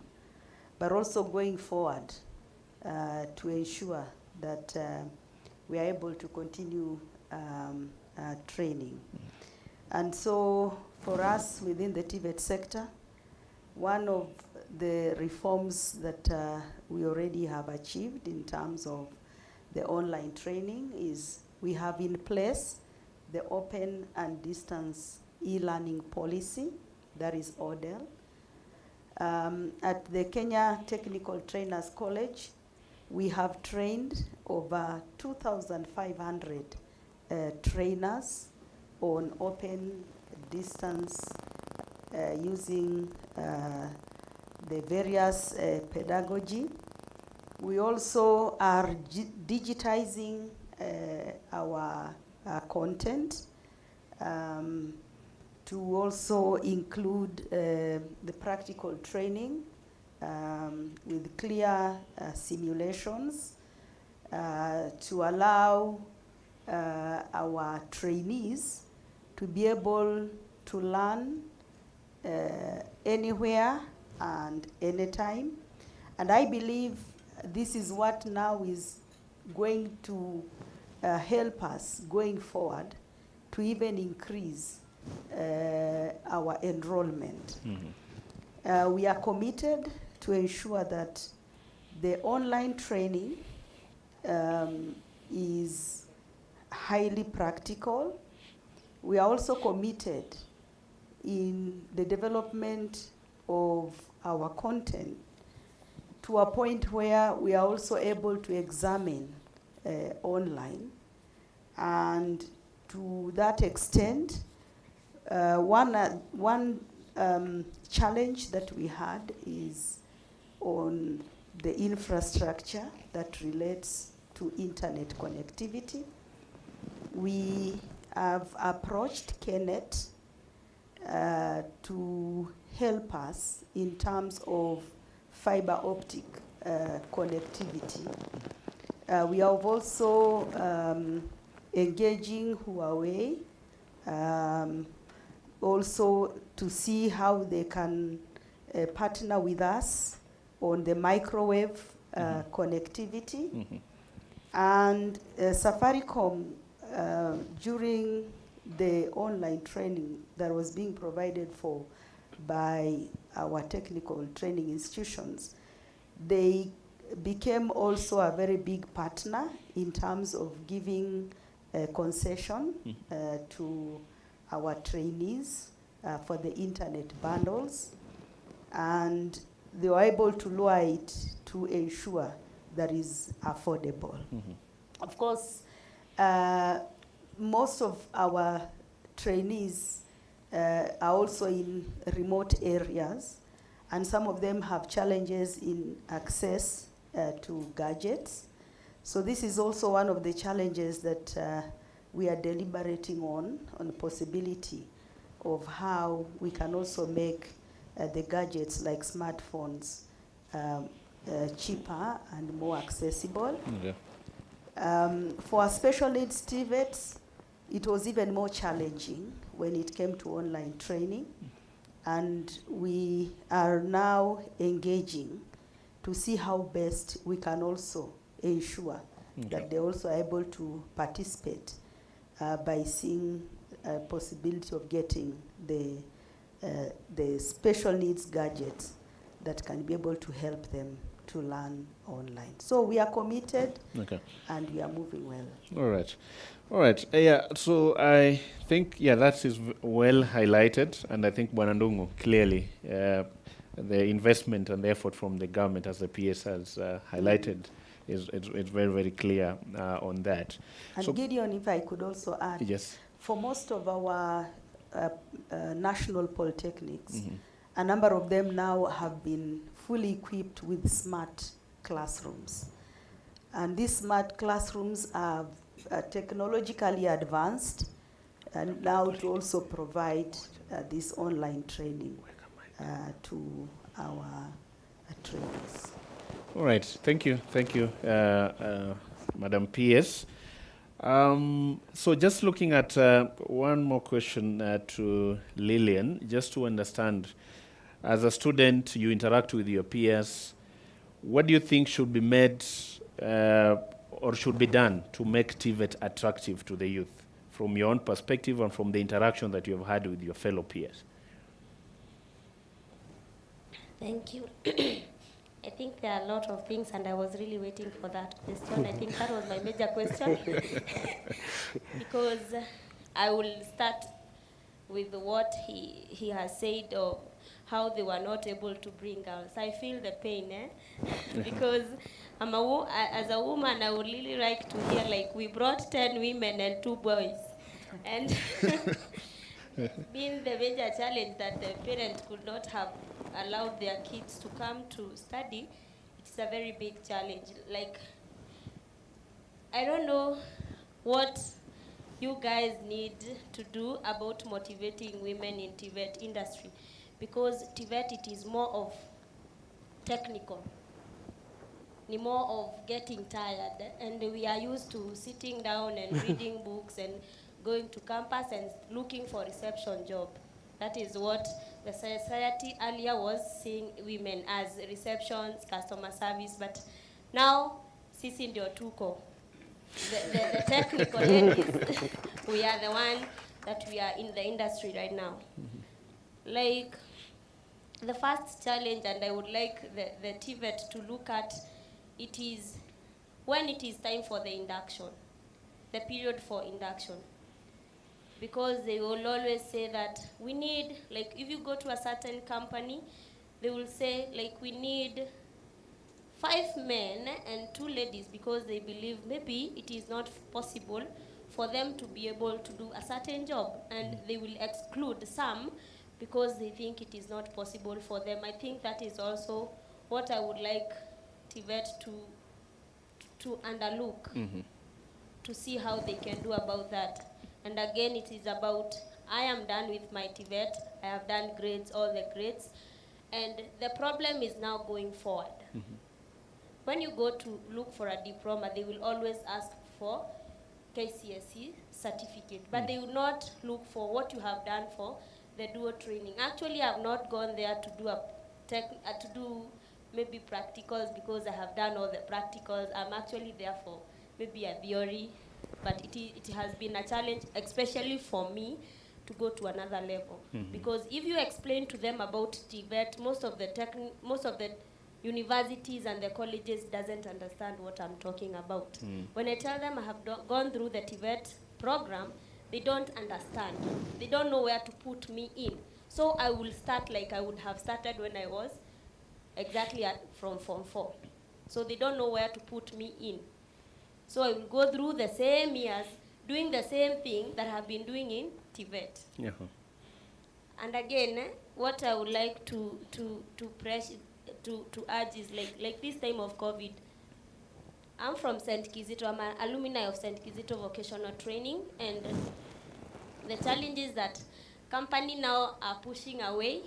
Speaker 1: but also going forward to ensure that we are able to continue training. And so for us within the TVET sector, one of the reforms that we already have achieved in terms of the online training is we have in place the open and distance e-learning policy, that is ODEL. At the Kenya Technical Trainers College, we have trained over 2,500 trainers on open distance using the various pedagogy. We also are digitizing our content to also include the practical training with clear simulations to allow our trainees to be able to learn anywhere and anytime. And I believe this is what now is going to help us going forward to even increase our enrollment. We are committed to ensure that the online training is highly practical. We are also committed in the development of our content to a point where we are also able to examine online. And to that extent, one challenge that we had is on the infrastructure that relates to internet connectivity. We have approached KNET to help us in terms of fiber optic connectivity. We are also engaging Huawei also to see how they can partner with us on the microwave connectivity. And Safaricom, during the online training that was being provided for by our technical training institutions, they became also a very big partner in terms of giving concession to our trainees for the internet bundles, and they were able to lower it to ensure that is affordable. Of course, most of our trainees are also in remote areas, and some of them have challenges in access to gadgets. So this is also one of the challenges that we are deliberating on the possibility of how we can also make the gadgets like smartphones cheaper and more accessible. For our special needs TVETs, it was even more challenging when it came to online training. And we are now engaging to see how best we can also ensure that they're also able to participate by seeing a possibility of getting the special needs gadgets that can be able to help them to learn online. So we are committed, and we are moving well.
Speaker 2: All right. All right. Yeah, so I think, that is well highlighted, and I think Bwanandungu, clearly, the investment and the effort from the government, as the PS has highlighted, is very, very clear on that.
Speaker 1: And
Speaker 2: so
Speaker 1: Gideon, if I could also add,
Speaker 2: yes.
Speaker 1: For most of our national polytechnics, a number of them now have been fully equipped with smart classrooms. And these smart classrooms are technologically advanced, and now to also provide this online training to our trainees.
Speaker 2: All right. Thank you, Madam PS. So just looking at one more question to Lillian, just to understand, as a student, you interact with your peers. What do you think should be made or should be done to make TVET attractive to the youth, from your own perspective and from the interaction that you have had with your fellow peers?
Speaker 6: Thank you. I think there are a lot of things, and I was really waiting for that question. I think that was my major question. Because I will start with what he has said of how they were not able to bring girls. I feel the pain, because as a woman, I would really like to hear, like, we brought 10 women and 2 boys. And being the major challenge that the parents could not have allowed their kids to come to study, it's a very big challenge. Like, I don't know what you guys need to do about motivating women in TVET industry, because TVET, it is more of technical, more of getting tired, and we are used to sitting down and reading books and going to campus and looking for reception job. That is what the society earlier was seeing women as: receptions, customer service, but now sisi ndio tuko. The technical ladies, we are the one that we are in the industry right now. Like, the first challenge, and I would like the TVET to look at, it is when it is time for the induction, the period for induction. Because they will always say that we need, like, if you go to a certain company, they will say, like, we need 5 men and 2 ladies, because they believe maybe it is not possible for them to be able to do a certain job, and they will exclude some because they think it is not possible for them. I think that is also what I would like TVET to underlook, to see how they can do about that. And again, it is about, I am done with my TVET, I have done grades, all the grades, and the problem is now going forward. When you go to look for a diploma, they will always ask for KCSE certificate, but they will not look for what you have done for the dual training. Actually, I have not gone there to do maybe practicals, because I have done all the practicals. I'm actually there for maybe a theory, but it has been a challenge, especially for me, to go to another level. Because if you explain to them about TVET, most of the universities and the colleges doesn't understand what I'm talking about. When I tell them I have gone through the TVET program, they don't understand. They don't know where to put me in. So I will start like I would have started when I was exactly from Form 4. So they don't know where to put me in. So I will go through the same years doing the same thing that I have been doing in TVET.
Speaker 2: Yeah.
Speaker 6: And again, what I would like to urge is, like this time of COVID, I'm from St. Kizito. I'm an alumni of St. Kizito Vocational Training, and the challenge is that company now are pushing away.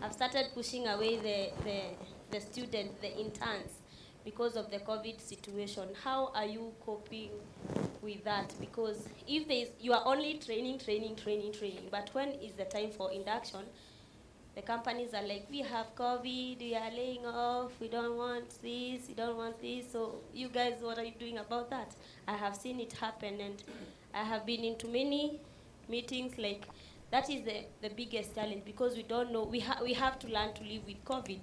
Speaker 6: I've started pushing away the students, the interns, because of the COVID situation. How are you coping with that? Because if you are only training, but when is the time for induction? The companies are like, we have COVID, we are laying off, we don't want this, we don't want this. So you guys, what are you doing about that? I have seen it happen, and I have been into many meetings. Like, that is the biggest challenge, because we don't know, we have to learn to live with COVID.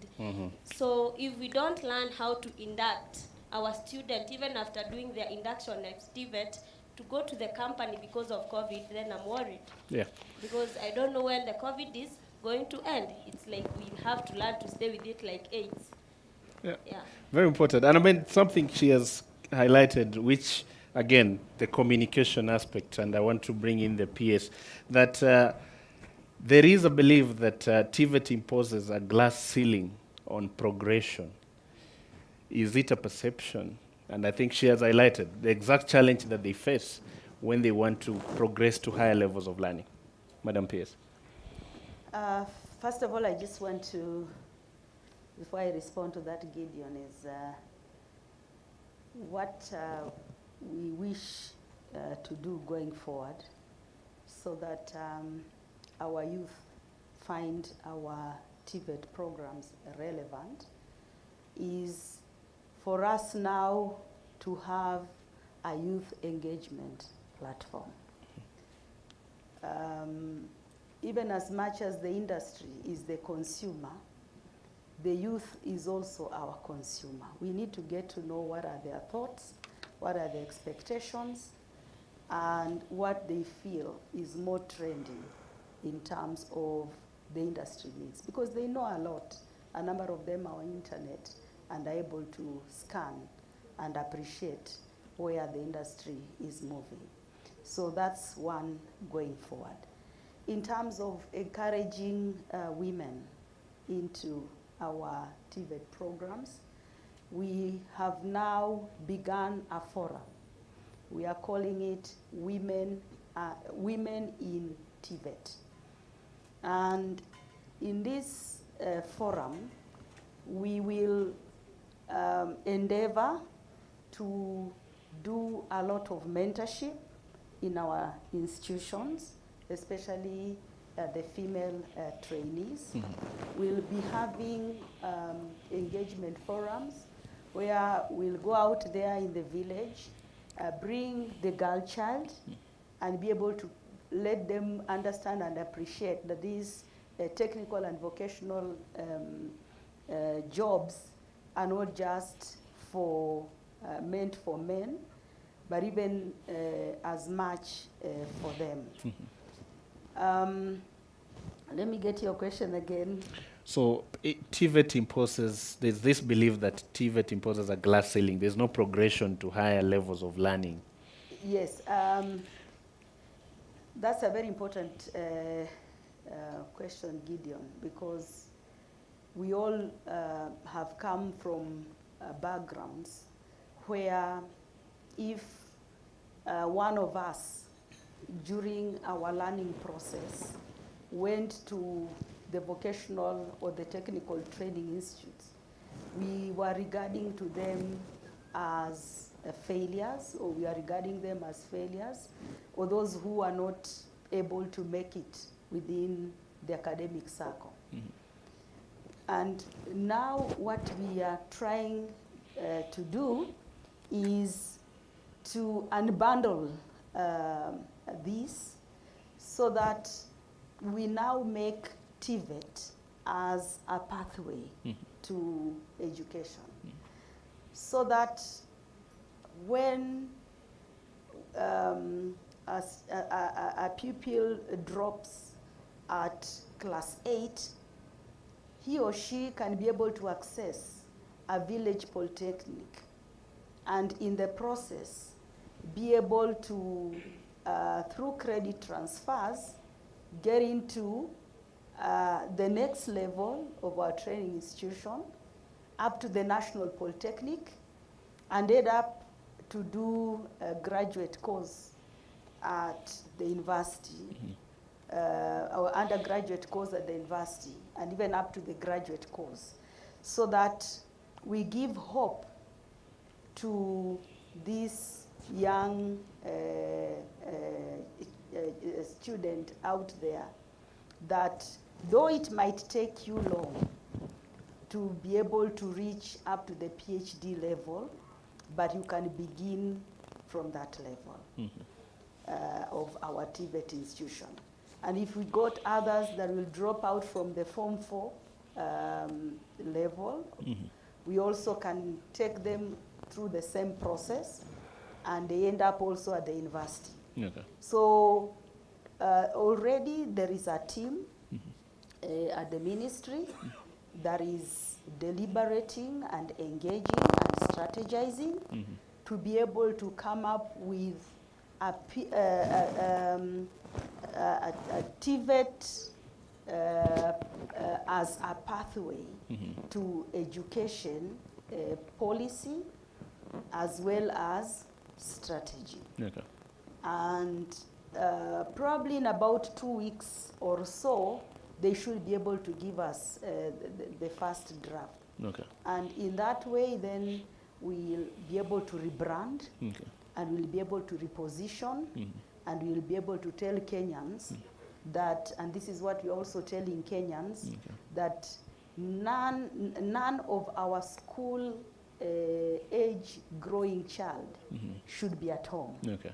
Speaker 6: So if we don't learn how to induct our student, even after doing their induction at TVET, to go to the company because of COVID, then I'm worried.
Speaker 2: Yeah.
Speaker 6: Because I don't know when the COVID is going to end. It's like we have to learn to stay with it like AIDS.
Speaker 2: Yeah.
Speaker 6: Yeah.
Speaker 2: Very important. And I mean, something she has highlighted, which, again, the communication aspect, and I want to bring in the PS, that there is a belief that TVET imposes a glass ceiling on progression. Is it a perception? And I think she has highlighted the exact challenge that they face when they want to progress to higher levels of learning. Madam PS.
Speaker 1: First of all, I just want to, before I respond to that, Gideon, is what we wish to do going forward so that our youth find our TVET programs relevant is for us now to have a youth engagement platform. Even as much as the industry is the consumer, the youth is also our consumer. We need to get to know what are their thoughts, what are their expectations, and what they feel is more trending in terms of the industry needs. Because they know a lot. A number of them are on internet and are able to scan and appreciate where the industry is moving. So that's one going forward. In terms of encouraging women into our TVET programs, we have now begun a forum. We are calling it Women in TVET. And in this forum, we will endeavor to do a lot of mentorship in our institutions, especially the female trainees. We'll be having engagement forums where we'll go out there in the village, bring the girl child, and be able to let them understand and appreciate that these technical and vocational jobs are not just meant for men, but even as much for them. Let me get your question again.
Speaker 2: So TVET imposes, there's this belief that TVET imposes a glass ceiling. There's no progression to higher levels of learning.
Speaker 1: Yes, that's a very important question, Gideon, because we all have come from backgrounds where if one of us during our learning process went to the vocational or the technical training institutes, we were regarding to them as failures, or we are regarding them as failures, or those who are not able to make it within the academic circle. And now what we are trying to do is to unbundle this so that we now make TVET as a pathway to education. So that when a pupil drops at class 8, he or she can be able to access a village polytechnic, and in the process be able to, through credit transfers, get into the next level of our training institution, up to the National Polytechnic, and end up to do a graduate course at the university, or undergraduate course at the university, and even up to the graduate course, so that we give hope to this young student out there that though it might take you long to be able to reach up to the PhD level, but you can begin from that level of our TVET institution. And if we got others that will drop out from the Form 4 level, we also can take them through the same process, and they end up also at the university.
Speaker 2: Okay.
Speaker 1: So already there is a team at the ministry that is deliberating and engaging and strategizing to be able to come up with a TVET as a pathway to education policy as well as strategy.
Speaker 2: Okay.
Speaker 1: And probably in about 2 weeks or so, they should be able to give us the first draft.
Speaker 2: Okay.
Speaker 1: And in that way, then we'll be able to rebrand,
Speaker 2: Okay.
Speaker 1: and we'll be able to reposition, and we'll be able to tell Kenyans that, and this is what we're also telling Kenyans, that none of our school age growing child should be at home.
Speaker 2: Okay.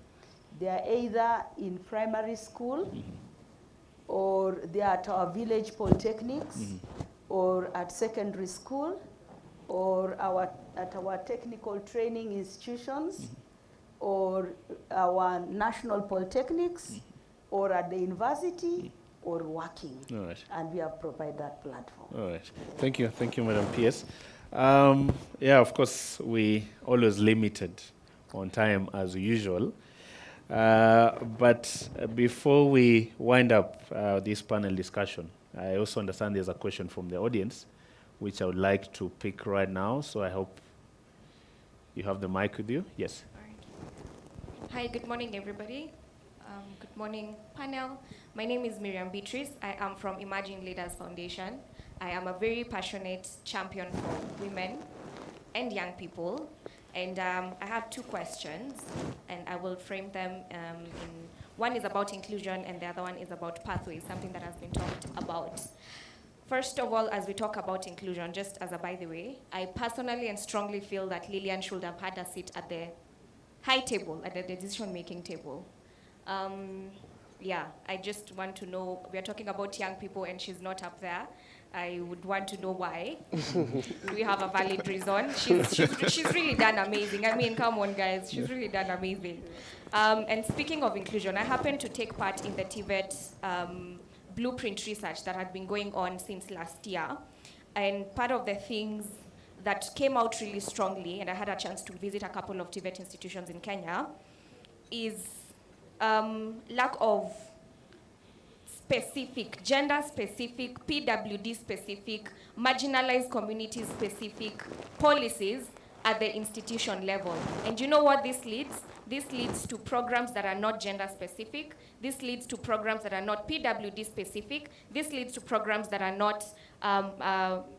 Speaker 1: They are either in primary school, or they are at our village polytechnics, or at secondary school, or at our technical training institutions, or our national polytechnics, or at the university, or working.
Speaker 2: All right.
Speaker 1: And we have provided that platform.
Speaker 2: All right. Thank you, Madam PS. Yeah, of course, we always limited on time as usual. But before we wind up this panel discussion, I also understand there's a question from the audience, which I would like to pick right now. So I hope you have the mic with you. Yes.
Speaker 7: All right. Hi, good morning, everybody. Good morning, panel. My name is Miriam Beatrice. I am from Emerging Leaders Foundation. I am a very passionate champion for women and young people. And I have 2 questions, and I will frame them one is about inclusion, and the other one is about pathways, something that has been talked about. First of all, as we talk about inclusion, just as a by the way, I personally and strongly feel that Lillian should have had a seat at the high table, at the decision-making table. Yeah, I just want to know, we are talking about young people and she's not up there. I would want to know why. Do we have a valid reason? She's really done amazing. I mean, come on, guys. She's really done amazing. And speaking of inclusion, I happen to take part in the TVET blueprint research that had been going on since last year. And part of the things that came out really strongly, and I had a chance to visit a couple of TVET institutions in Kenya, is lack of specific, gender-specific, PWD-specific, marginalized community-specific policies at the institution level. And you know what this leads? This leads to programs that are not gender-specific. This leads to programs that are not PWD-specific. This leads to programs that are not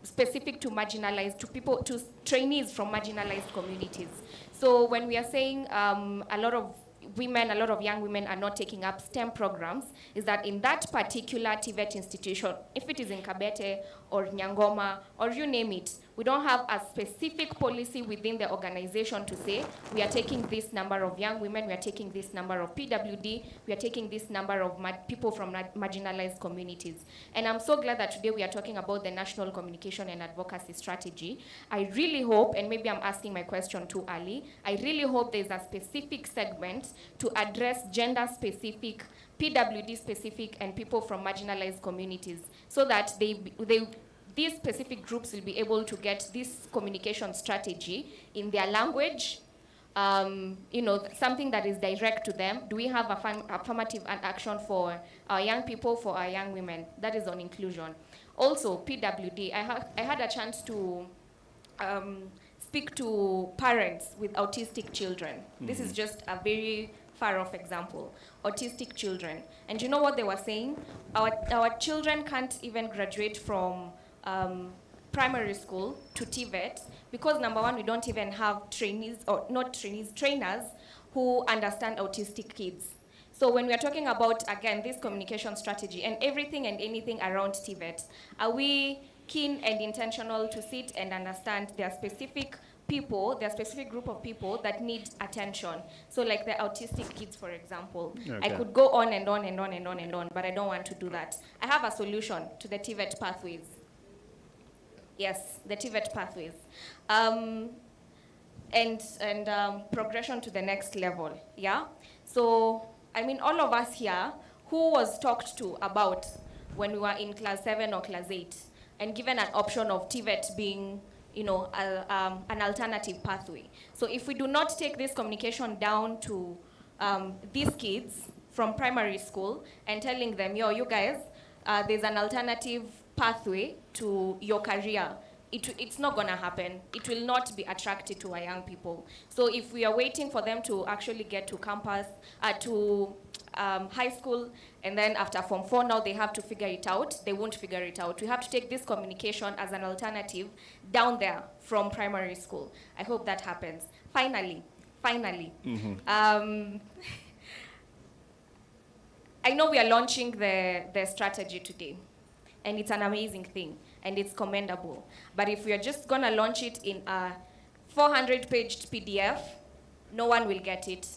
Speaker 7: specific to marginalized, to people, to trainees from marginalized communities. So when we are saying a lot of women, a lot of young women are not taking up STEM programs, is that in that particular TVET institution, if it is in Kabete or Nyangoma or you name it, we don't have a specific policy within the organization to say we are taking this number of young women, we are taking this number of PWD, we are taking this number of people from marginalized communities. And I'm so glad that today we are talking about the National Communication and Advocacy Strategy. I really hope, and maybe I'm asking my question too early, I really hope there's a specific segment to address gender-specific, PWD-specific, and people from marginalized communities, so that these specific groups will be able to get this communication strategy in their language, you know, something that is direct to them. Do we have affirmative action for our young people, for our young women? That is on inclusion. Also, PWD, I had a chance to speak to parents with autistic children. This is just a very far-off example, autistic children. And you know what they were saying? Our children can't even graduate from primary school to TVET, because number one, we don't even have trainees, or not trainees, trainers who understand autistic kids. So when we are talking about, again, this communication strategy and everything and anything around TVET, are we keen and intentional to sit and understand their specific people, their specific group of people that need attention? So like the autistic kids, for example. I could go on and on and on and on and on, but I don't want to do that. I have a solution to the TVET pathways. Yes, the TVET pathways. And progression to the next level, yeah? So, I mean, all of us here, who was talked to about when we were in class 7 or class 8 and given an option of TVET being, you know, an alternative pathway. So if we do not take this communication down to these kids from primary school and telling them, yo, you guys, there's an alternative pathway to your career, it's not gonna happen. It will not be attractive to our young people. So if we are waiting for them to actually get to campus, to high school, and then after Form 4 now they have to figure it out, they won't figure it out. We have to take this communication as an alternative down there from primary school. I hope that happens. Finally, I know we are launching the strategy today, and it's an amazing thing, and it's commendable. But if we are just gonna launch it in a 400-page PDF, no one will get it.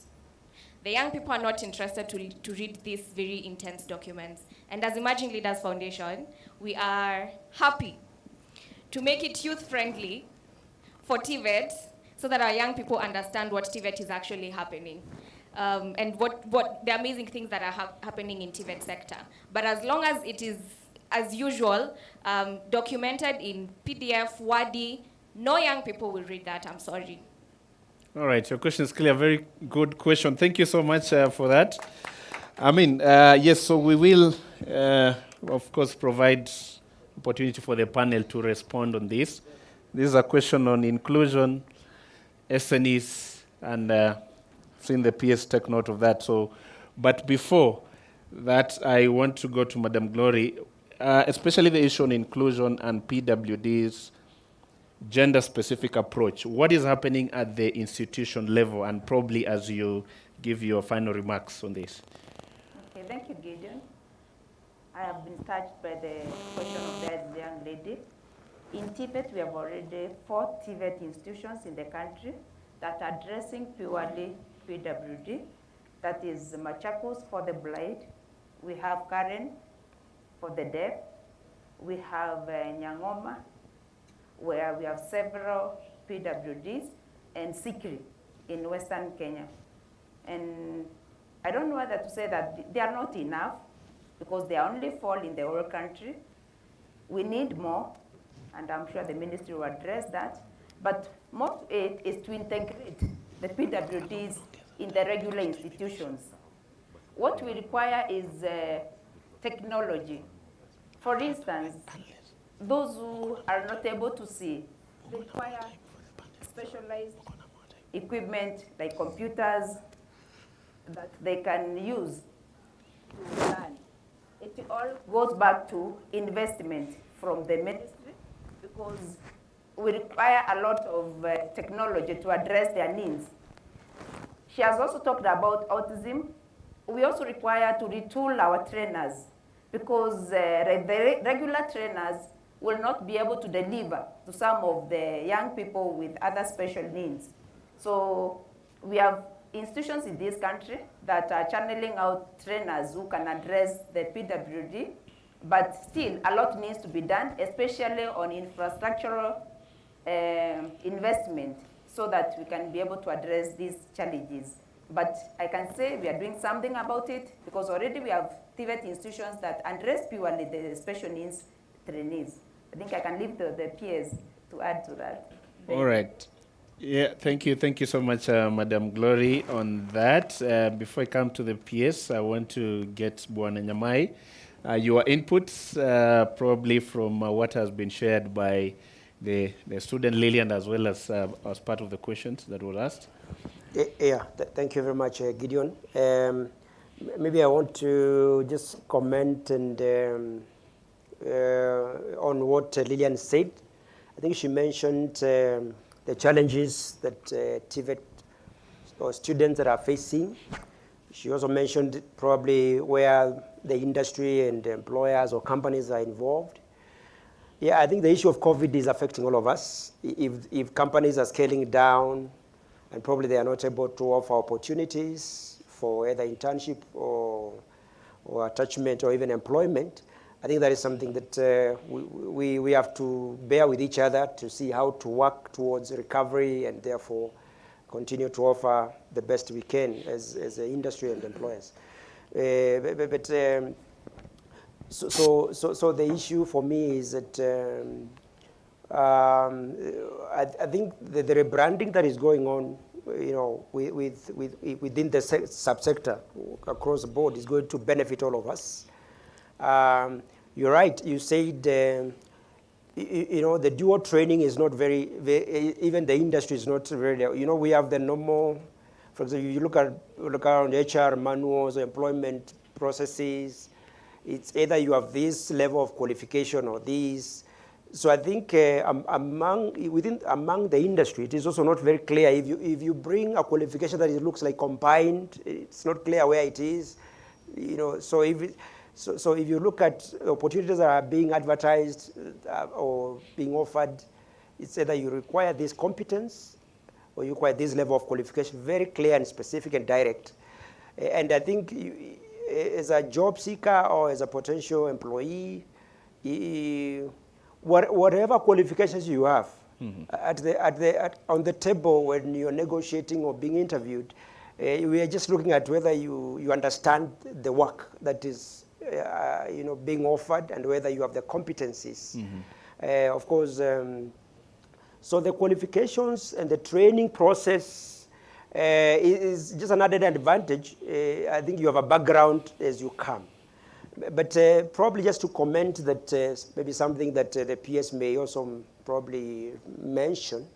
Speaker 7: The young people are not interested to read these very intense documents. And as Emerging Leaders Foundation, we are happy to make it youth-friendly for TVET so that our young people understand what TVET is actually happening. And what the amazing things that are happening in TVET sector. But as long as it is, as usual, documented in PDF, Wordy, no young people will read that, I'm sorry.
Speaker 2: All right, your question is clear. Very good question. Thank you so much for that. I mean, yes, so we will, of course, provide opportunity for the panel to respond on this. This is a question on inclusion, SNEs, and seeing the PS take note of that. So, but before that, I want to go to Madam Glory, especially the issue on inclusion and PWD's gender-specific approach. What is happening at the institution level, and probably as you give your final remarks on this?
Speaker 4: Okay, thank you, Gideon. I have been touched by the question of that young lady. In TVET, we have already 4 TVET institutions in the country that are addressing purely PWD. That is Machakos for the blind. We have Karen for the deaf. We have Nyangoma, where we have several PWDs, and Sikri in Western Kenya. And I don't know whether to say that they are not enough, because they are only 4 in the whole country. We need more, and I'm sure the ministry will address that. But more of it is to integrate the PWDs in the regular institutions. What we require is technology. For instance, those who are not able to see, they require specialized equipment like computers that they can use to learn. It all goes back to investment from the ministry, because we require a lot of technology to address their needs. She has also talked about autism. We also require to retool our trainers, because the regular trainers will not be able to deliver to some of the young people with other special needs. So we have institutions in this country that are channeling out trainers who can address the PWD, but still a lot needs to be done, especially on infrastructural investment, so that we can be able to address these challenges. But I can say we are doing something about it, because already we have TVET institutions that address purely the special needs trainees. I think I can leave the peers to add to that.
Speaker 2: All right. Yeah, thank you. Thank you so much, Madam Glory, on that. Before I come to the PS, I want to get Bwana Nyamai, your inputs, probably from what has been shared by the student Lillian, as well as part of the questions that were asked.
Speaker 3: Yeah, thank you very much, Gideon. Maybe I want to just comment and on what Lillian said. I think she mentioned the challenges that TVET or students that are facing. She also mentioned probably where the industry and the employers or companies are involved. Yeah, I think the issue of COVID is affecting all of us. If companies are scaling down and probably they are not able to offer opportunities for either internship or attachment or even employment, I think that is something that we have to bear with each other to see how to work towards recovery and therefore continue to offer the best we can as an industry and employers. So the issue for me is that I think the rebranding that is going on, within the subsector across the board is going to benefit all of us. You're right. You said the dual training is not very even the industry is not very. We have the normal. For example, you look around HR manuals, employment processes. It's either you have this level of qualification or this. So I think among the industry, it is also not very clear. If you bring a qualification that it looks like combined, it's not clear where it is. So if you look at opportunities that are being advertised or being offered, it's either you require this competence or you require this level of qualification, very clear and specific and direct. And I think as a job seeker or as a potential employee, whatever qualifications you have on the table when you're negotiating or being interviewed, we are just looking at whether you understand the work that is being offered and whether you have the competencies. Of course, so the qualifications and the training process is just an added advantage. I think you have a background as you come. But probably just to comment that maybe something that the PS may also probably mention,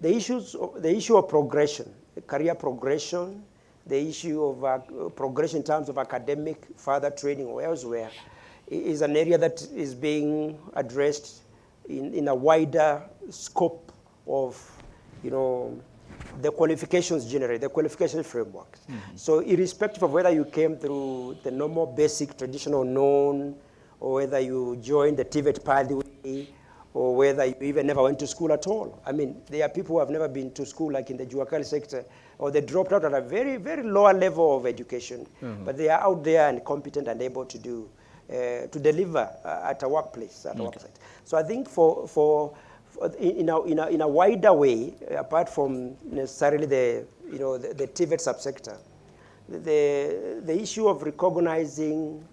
Speaker 3: the issue of progression, career progression, the issue of progression in terms of academic, further training or elsewhere is an area that is being addressed in a wider scope of, the qualifications generally, the qualification frameworks. So irrespective of whether you came through the normal basic traditional known or whether you joined the TVET pathway or whether you even never went to school at all. I mean, there are people who have never been to school, like in the Juakali sector, or they dropped out at a very, very lower level of education, but they are out there and competent and able to do, to deliver at a workplace, at a worksite. So I think in a wider way, apart from necessarily the TVET subsector, the issue of recognizing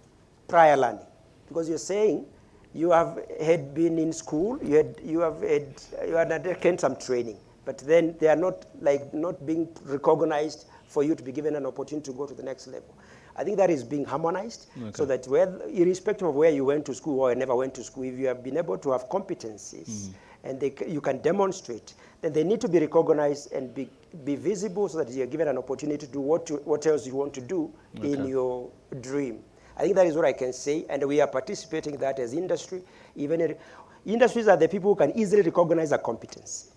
Speaker 3: prior learning, because you're saying you had been in school, you had undertaken some training, but then they are not being recognized for you to be given an opportunity to go to the next level. I think that is being harmonized, so that irrespective of where you went to school or never went to school, if you have been able to have competencies and you can demonstrate, then they need to be recognized and be visible so that you're given an opportunity to do what else you want to do in your dream. I think that is what I can say, and we are participating in that as industry. Industries are the people who can easily recognize a competence.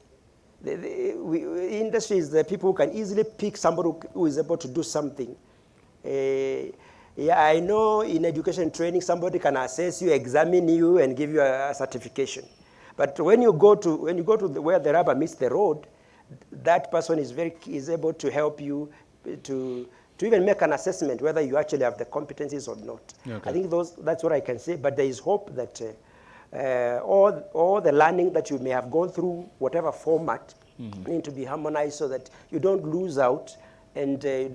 Speaker 3: Industry is the people who can easily pick somebody who is able to do something. I know in education training, somebody can assess you, examine you, and give you a certification. But when you go to where the rubber meets the road, that person is able to help you to even make an assessment whether you actually have the competencies or not. I think that's what I can say. But there is hope that all the learning that you may have gone through, whatever format, need to be harmonized so that you don't lose out and you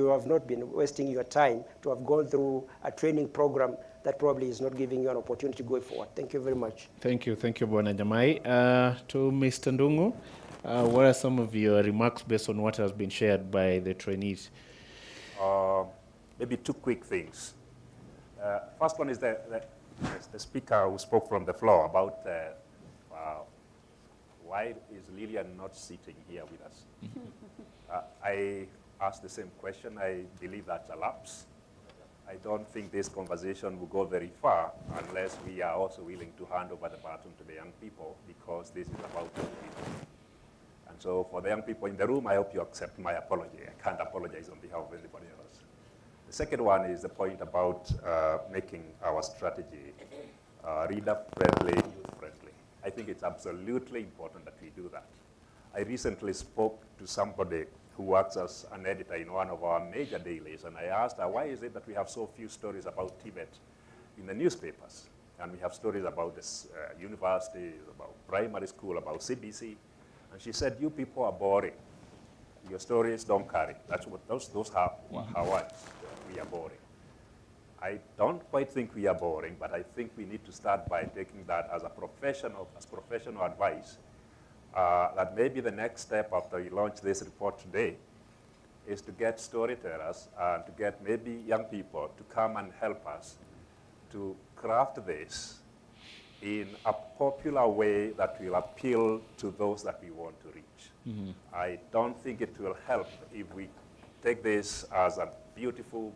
Speaker 3: have not been wasting your time to have gone through a training program that probably is not giving you an opportunity going forward. Thank you very much.
Speaker 2: Thank you, Bwana Jamai. To Mr. Ndungu, what are some of your remarks based on what has been shared by the trainees?
Speaker 5: Maybe two quick things. First one is the speaker who spoke from the floor about why is Lillian not sitting here with us? I asked the same question. I believe that's a lapse. I don't think this conversation will go very far unless we are also willing to hand over the baton to the young people, because this is about young people. And so for the young people in the room, I hope you accept my apology. I can't apologize on behalf of anybody else. The second one is the point about making our strategy reader-friendly, youth-friendly. I think it's absolutely important that we do that. I recently spoke to somebody who works as an editor in one of our major dailies, and I asked her, why is it that we have so few stories about TVET in the newspapers? And we have stories about this universities, about primary school, about CBC. And she said, you people are boring. Your stories don't carry. That's what those are words. We are boring. I don't quite think we are boring, but I think we need to start by taking that as professional advice. That maybe the next step after we launch this report today is to get storytellers and to get maybe young people to come and help us to craft this in a popular way that will appeal to those that we want to reach. I don't think it will help if we take this as a beautiful,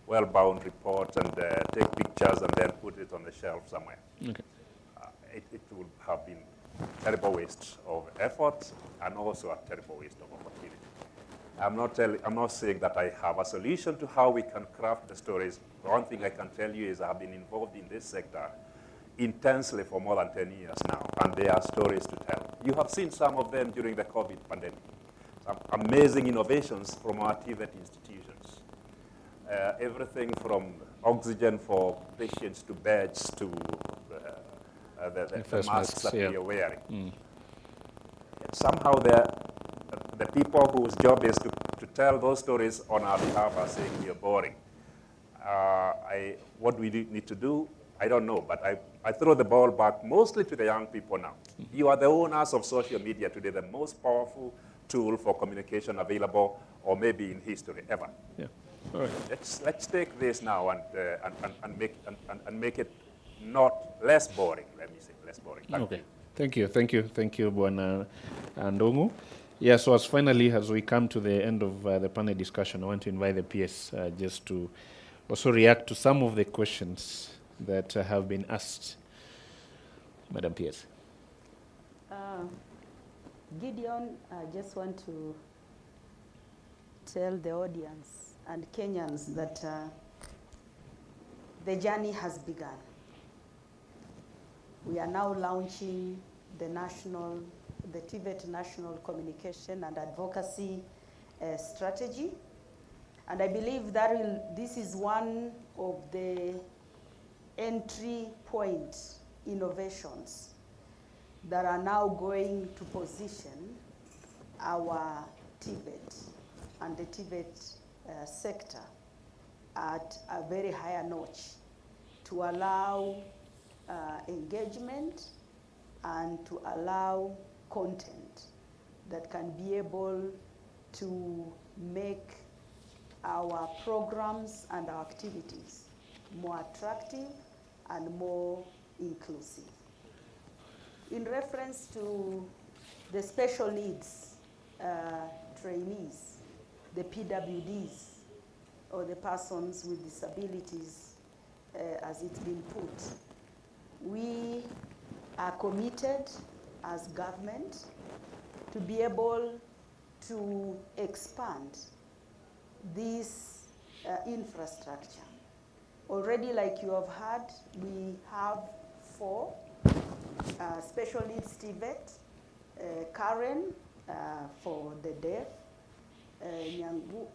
Speaker 5: well-bound report and take pictures and then put it on the shelf somewhere.
Speaker 2: Okay.
Speaker 5: It would have been a terrible waste of effort and also a terrible waste of opportunity. I'm not saying that I have a solution to how we can craft the stories. One thing I can tell you is I have been involved in this sector intensely for more than 10 years now, and there are stories to tell. You have seen some of them during the COVID pandemic. Some amazing innovations from our TVET institutions. Everything from oxygen for patients to beds to the masks that we are wearing. Somehow the people whose job is to tell those stories on our behalf are saying we are boring. What we need to do, I don't know, but I throw the ball back mostly to the young people now. You are the owners of social media today, the most powerful tool for communication available, or maybe in history ever.
Speaker 2: Yeah. All right.
Speaker 5: Let's take this now and make it not less boring. Let me say less boring.
Speaker 2: Thank you. Thank you, Bwana Ndongu. Yeah, so as we come to the end of the panel discussion, I want to invite the PS just to also react to some of the questions that have been asked. Madam PS.
Speaker 1: Gideon, I just want to tell the audience and Kenyans that the journey has begun. We are now launching the TVET National Communication and Advocacy Strategy. And I believe this is one of the entry point innovations that are now going to position our TVET and the TVET sector at a very higher notch to allow engagement and to allow content that can be able to make our programs and our activities more attractive and more inclusive. In reference to the special needs trainees, the PWDs, or the persons with disabilities, as it's been put, we are committed as government to be able to expand this infrastructure. Already, like you have heard, we have 4 special needs TVET, Karen for the deaf,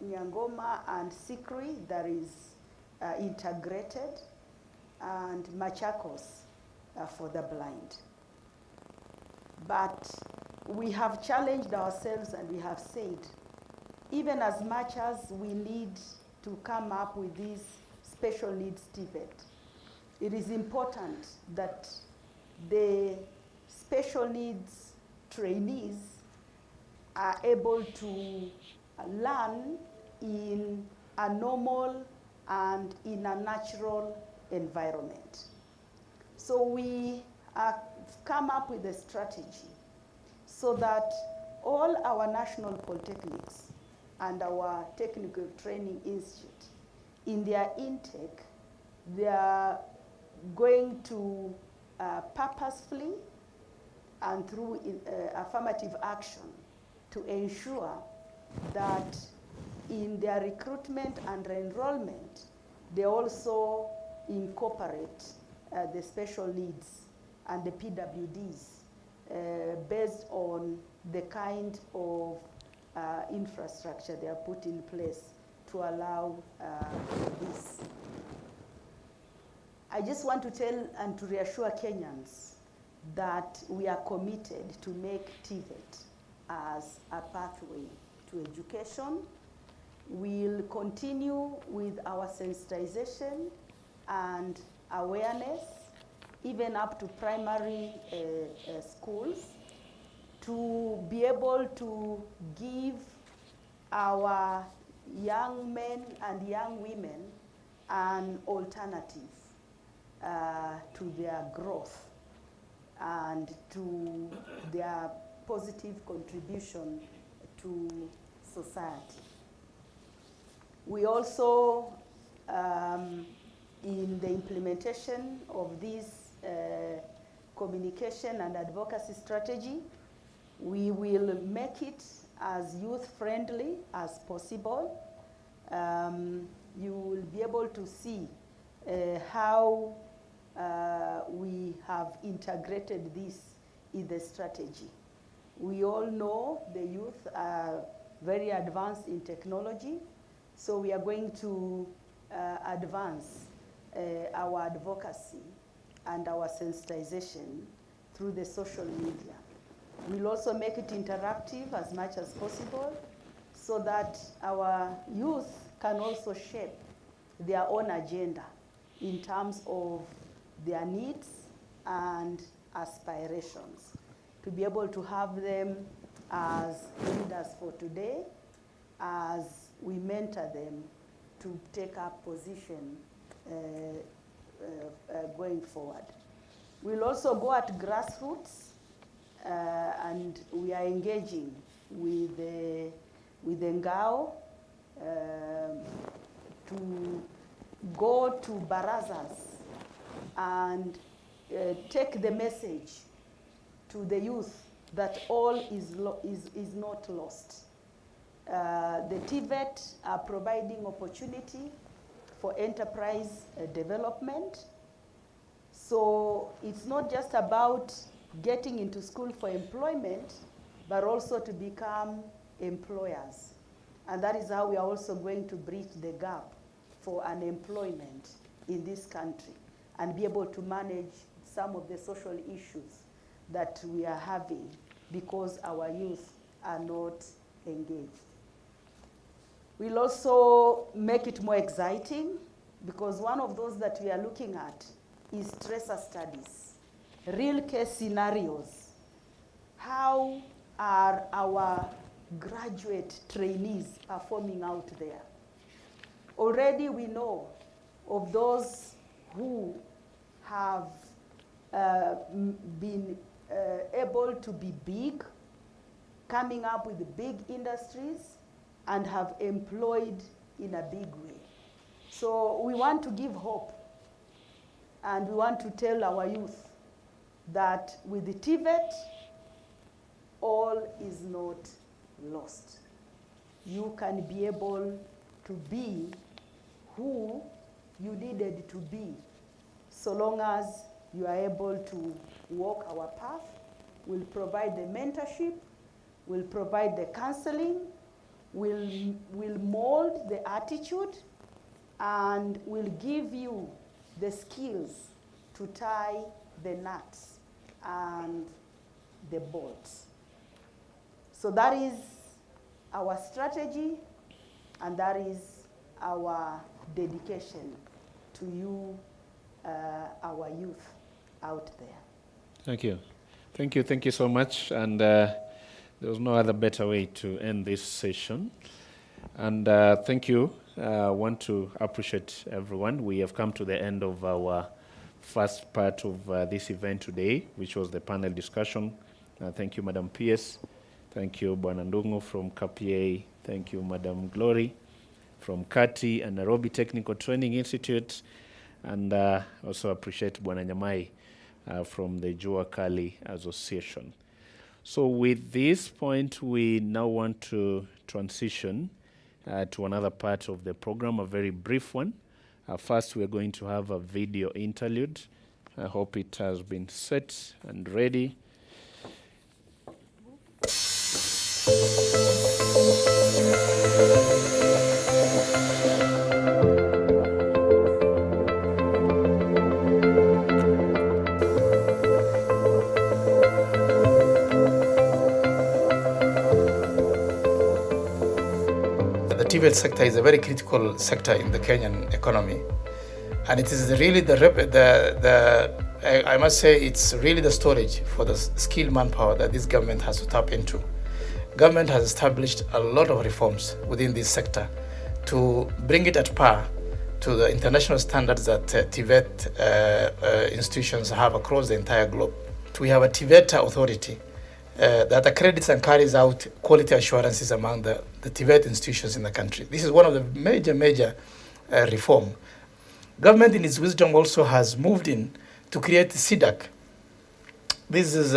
Speaker 1: Nyangoma and Sikri that is integrated, and Machakos for the blind. But we have challenged ourselves and we have said, even as much as we need to come up with these special needs TVET, it is important that the special needs trainees are able to learn in a normal and in a natural environment. So we have come up with a strategy so that all our national polytechnics and our technical training institute in their intake, they are going to purposefully and through affirmative action to ensure that in their recruitment and enrollment, they also incorporate the special needs and the PWDs based on the kind of infrastructure they are put in place to allow this. I just want to tell and to reassure Kenyans that we are committed to make TVET as a pathway to education. We'll continue with our sensitization and awareness, even up to primary schools, to be able to give our young men and young women an alternative to their growth and to their positive contribution to society. We also, in the implementation of this communication and advocacy strategy, we will make it as youth-friendly as possible. You will be able to see how we have integrated this in the strategy. We all know the youth are very advanced in technology, so we are going to advance our advocacy and our sensitization through the social media. We'll also make it interactive as much as possible so that our youth can also shape their own agenda in terms of their needs and aspirations, to be able to have them as leaders for today, as we mentor them to take up position going forward. We'll also go at grassroots, and we are engaging with the Ngao to go to barazas and take the message to the youth that all is not lost. The TVET are providing opportunity for enterprise development. So it's not just about getting into school for employment, but also to become employers. And that is how we are also going to bridge the gap for unemployment in this country and be able to manage some of the social issues that we are having because our youth are not engaged. We'll also make it more exciting because one of those that we are looking at is tracer studies, real case scenarios. How are our graduate trainees performing out there? Already we know of those who have been able to be big, coming up with big industries, and have employed in a big way. So we want to give hope, and we want to tell our youth that with the TVET, all is not lost. You can be able to be who you needed to be, so long as you are able to walk our path. We'll provide the mentorship, we'll provide the counseling, we'll mold the attitude, and we'll give you the skills to tie the nuts and the bolts. So that is our strategy, and that is our dedication to you, our youth out there.
Speaker 2: Thank you. Thank you so much. And there was no other better way to end this session. And thank you. I want to appreciate everyone. We have come to the end of our first part of this event today, which was the panel discussion. Thank you, Madam PS. Thank you, Bwana Ndungu from KPA. Thank you, Madam Glory from Kati and Nairobi Technical Training Institute, and also appreciate Bwana Nyamai from the Jua Kali Association. So with this point, we now want to transition to another part of the program, a very brief one. First, we're going to have a video interlude. I hope it has been set and ready.
Speaker 8: The TVET sector is a very critical sector in the Kenyan economy, and it is really I must say it's really the storage for the skilled manpower that this government has to tap into. Government has established a lot of reforms within this sector to bring it at par to the international standards that TVET institutions have across the entire globe. We have a TVET authority that accredits and carries out quality assurances among the TVET institutions in the country. This is one of the major reform. Government in its wisdom also has moved in to create CDAC. This is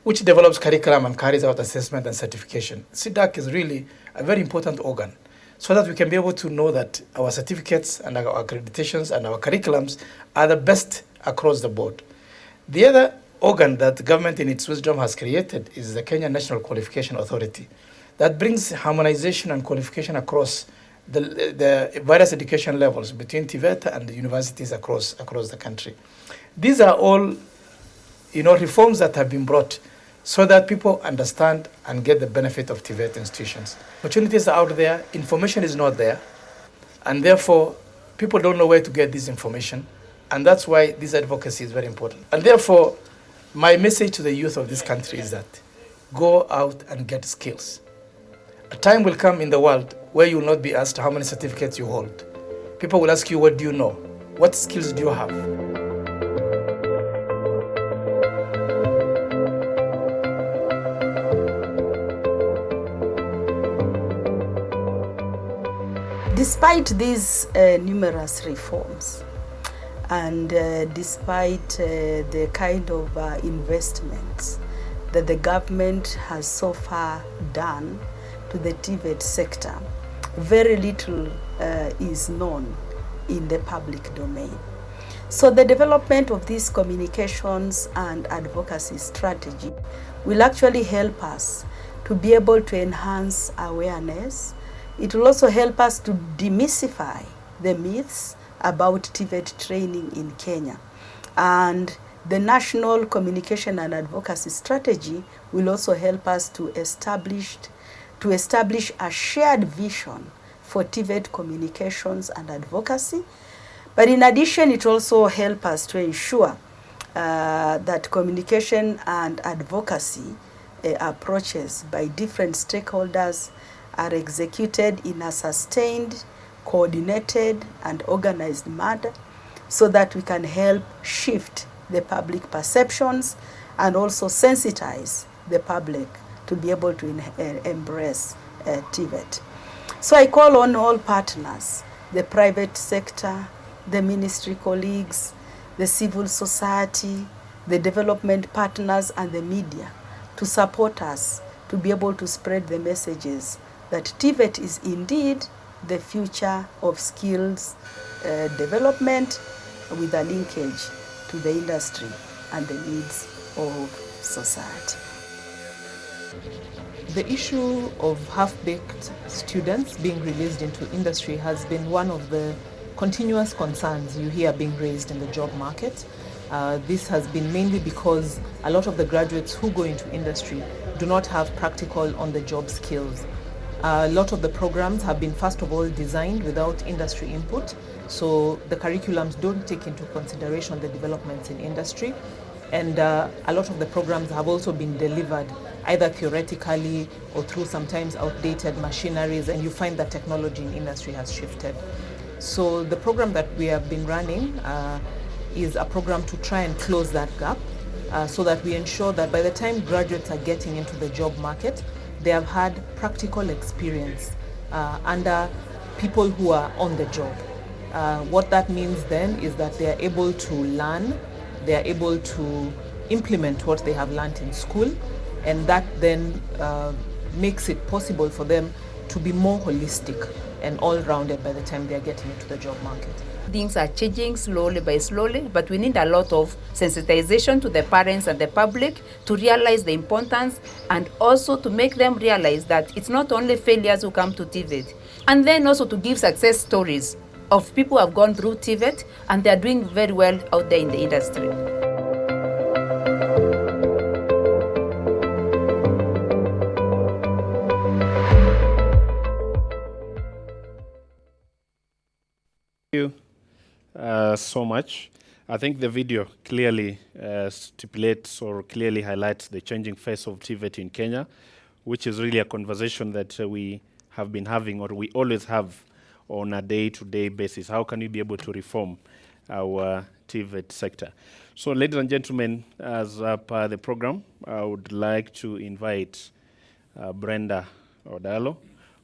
Speaker 8: which develops curriculum and carries out assessment and certification. CDAC is really a very important organ so that we can be able to know that our certificates and our accreditations and our curriculums are the best across the board. The other organ that the government in its wisdom has created is the Kenya National Qualification Authority that brings harmonization and qualification across the various education levels between TVET and the universities across the country. These are all reforms that have been brought so that people understand and get the benefit of TVET institutions. Opportunities are out there, information is not there, and therefore people don't know where to get this information, and that's why this advocacy is very important. And therefore, my message to the youth of this country is that go out and get skills. A time will come in the world where you will not be asked how many certificates you hold. People will ask you, what do you know? What skills do you have?
Speaker 1: Despite these numerous reforms, and despite the kind of investments that the government has so far done to the TVET sector, very little is known in the public domain. So the development of this communications and advocacy strategy will actually help us to be able to enhance awareness. It will also help us to demystify the myths about TVET training in Kenya. And the National Communication and Advocacy Strategy will also help us to establish a shared vision for TVET communications and advocacy. But in addition, it also helps us to ensure that communication and advocacy approaches by different stakeholders are executed in a sustained, coordinated, and organized manner so that we can help shift the public perceptions and also sensitize the public to be able to embrace TVET. So I call on all partners, the private sector, the ministry colleagues, the civil society, the development partners, and the media to support us to be able to spread the messages that TVET is indeed the future of skills development with a linkage to the industry and the needs of society.
Speaker 9: The issue of half-baked students being released into industry has been one of the continuous concerns you hear being raised in the job market. This has been mainly because a lot of the graduates who go into industry do not have practical on-the-job skills. A lot of the programs have been, first of all, designed without industry input, so the curriculums don't take into consideration the developments in industry. And a lot of the programs have also been delivered either theoretically or through sometimes outdated machineries, and you find that technology in industry has shifted. So the program that we have been running is a program to try and close that gap so that we ensure that by the time graduates are getting into the job market, they have had practical experience under people who are on the job. What that means then is that they are able to learn, they are able to implement what they have learned in school, and that then makes it possible for them to be more holistic and all-rounded by the time they are getting into the job market.
Speaker 10: Things are changing slowly by slowly, but we need a lot of sensitization to the parents and the public to realize the importance, and also to make them realize that it's not only failures who come to TVET, and then also to give success stories of people who have gone through TVET and they are doing very well out there in the industry.
Speaker 2: Thank you so much. I think the video clearly stipulates or clearly highlights the changing face of TVET in Kenya, which is really a conversation that we have been having, or we always have on a day-to-day basis. How can we be able to reform our TVET sector? So, ladies and gentlemen, as per the program, I would like to invite Brenda Odalo,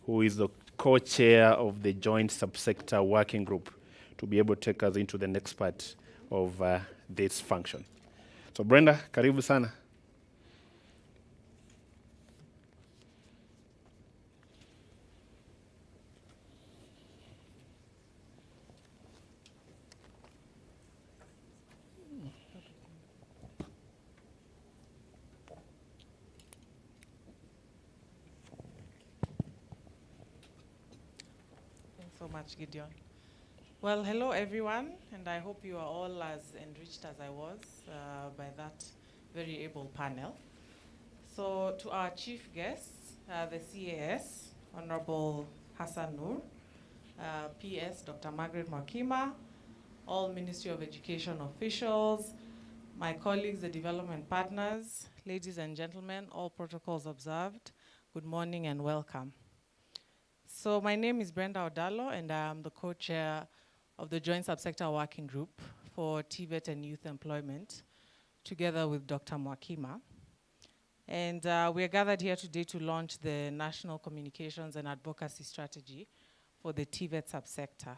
Speaker 2: who is the co-chair of the Joint Subsector Working Group, to be able to take us into the next part of this function. So, Brenda, karibu sana.
Speaker 11: Thanks so much, Gideon. Well, hello everyone, and I hope you are all as enriched as I was by that very able panel. So to our chief guests, the CAS, Honorable Hassan Noor, PS, Dr. Margaret Mwakima, all Ministry of Education officials, my colleagues, the development partners, ladies and gentlemen, all protocols observed, good morning and welcome. So my name is Brenda Odalo, and I am the co-chair of the Joint Subsector Working Group for TVET and Youth Employment, together with Dr. Mwakima. And we are gathered here today to launch the National Communications and Advocacy Strategy for the TVET subsector.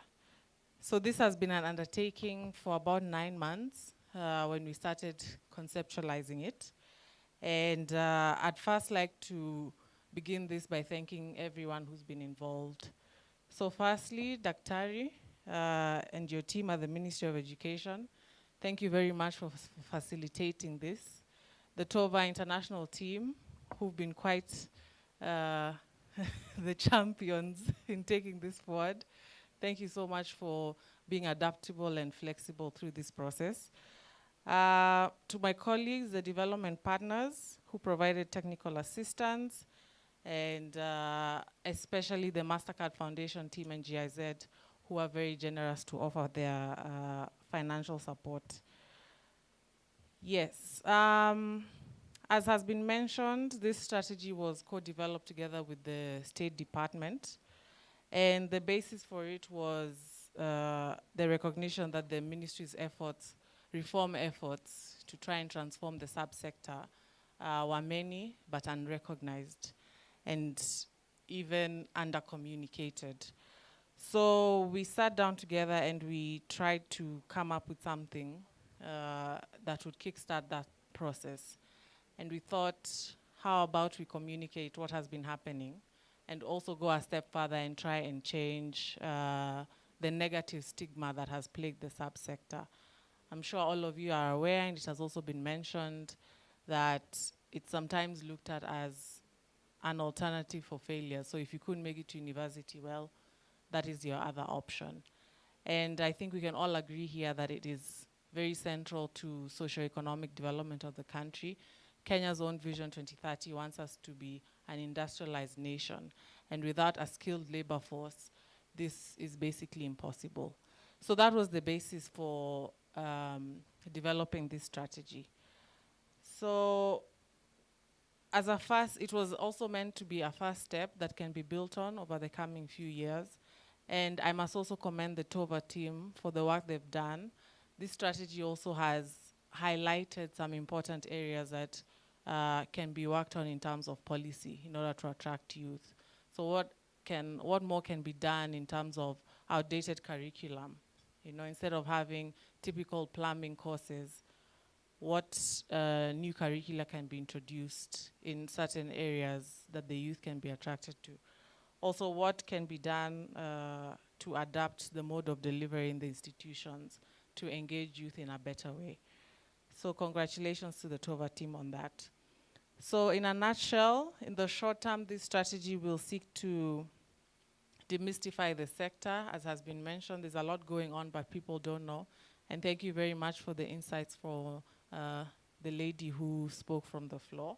Speaker 11: So this has been an undertaking for about 9 months when we started conceptualizing it. And I'd first like to begin this by thanking everyone who's been involved. So firstly, Daktari and your team at the Ministry of Education, thank you very much for facilitating this. The TOVA international team, who've been quite the champions in taking this forward. Thank you so much for being adaptable and flexible through this process. To my colleagues, the development partners who provided technical assistance, and especially the MasterCard Foundation team and GIZ, who are very generous to offer their financial support. Yes, as has been mentioned, this strategy was co-developed together with the State Department, and the basis for it was the recognition that the ministry's efforts, reform efforts to try and transform the subsector were many but unrecognized and even under-communicated. So we sat down together and we tried to come up with something that would kickstart that process. And we thought, how about we communicate what has been happening and also go a step further and try and change the negative stigma that has plagued the subsector. I'm sure all of you are aware, and it has also been mentioned, that it's sometimes looked at as an alternative for failure. So if you couldn't make it to university, well, that is your other option. And I think we can all agree here that it is very central to socio-economic development of the country. Kenya's own Vision 2030 wants us to be an industrialized nation. And without a skilled labor force, this is basically impossible. So that was the basis for developing this strategy. So as a first, it was also meant to be a first step that can be built on over the coming few years. And I must also commend the TOVA team for the work they've done. This strategy also has highlighted some important areas that can be worked on in terms of policy in order to attract youth. So what what more can be done in terms of outdated curriculum. You know, instead of having typical plumbing courses, what new curricula can be introduced in certain areas that the youth can be attracted to. Also, what can be done to adapt the mode of delivery in the institutions to engage youth in a better way. So congratulations to the TOVA team on that. So in a nutshell, in the short term, this strategy will seek to demystify the sector. As has been mentioned, there's a lot going on, but people don't know. And thank you very much for the insights for the lady who spoke from the floor.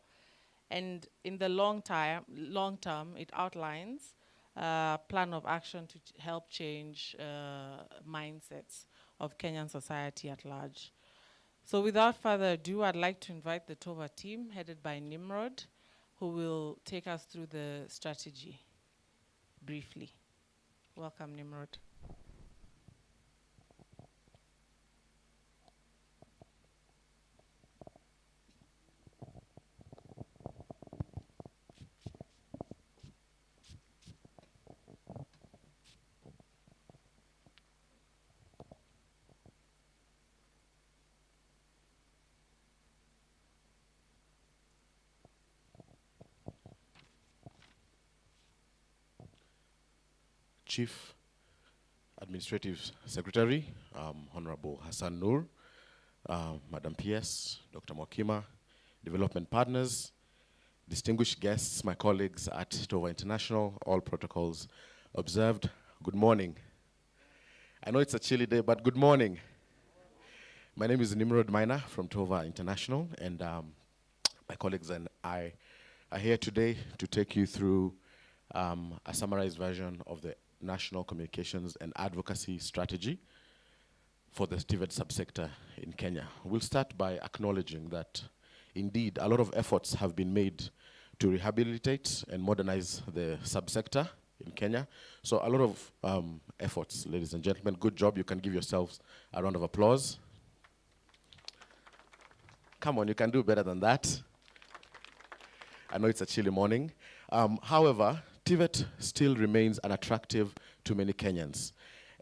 Speaker 11: And in the long term, it outlines a plan of action to help change mindsets of Kenyan society at large. So without further ado, I'd like to invite the TOVA team, headed by Nimrod, who will take us through the strategy briefly. Welcome, Nimrod.
Speaker 12: Chief Administrative Secretary, Honorable Hassan Noor, Madam PS, Dr. Mwakima, development partners, distinguished guests, my colleagues at TOVA International, all protocols observed. Good morning. I know it's a chilly day, but good morning. My name is Nimrod Maina from TOVA International, and my colleagues and I are here today to take you through a summarized version of the National Communications and Advocacy Strategy for the TVET subsector in Kenya. We'll start by acknowledging that indeed a lot of efforts have been made to rehabilitate and modernize the subsector in Kenya. So a lot of efforts, ladies and gentlemen. Good job. You can give yourselves a round of applause. Come on, you can do better than that. I know it's a chilly morning. However, TVET still remains unattractive to many Kenyans.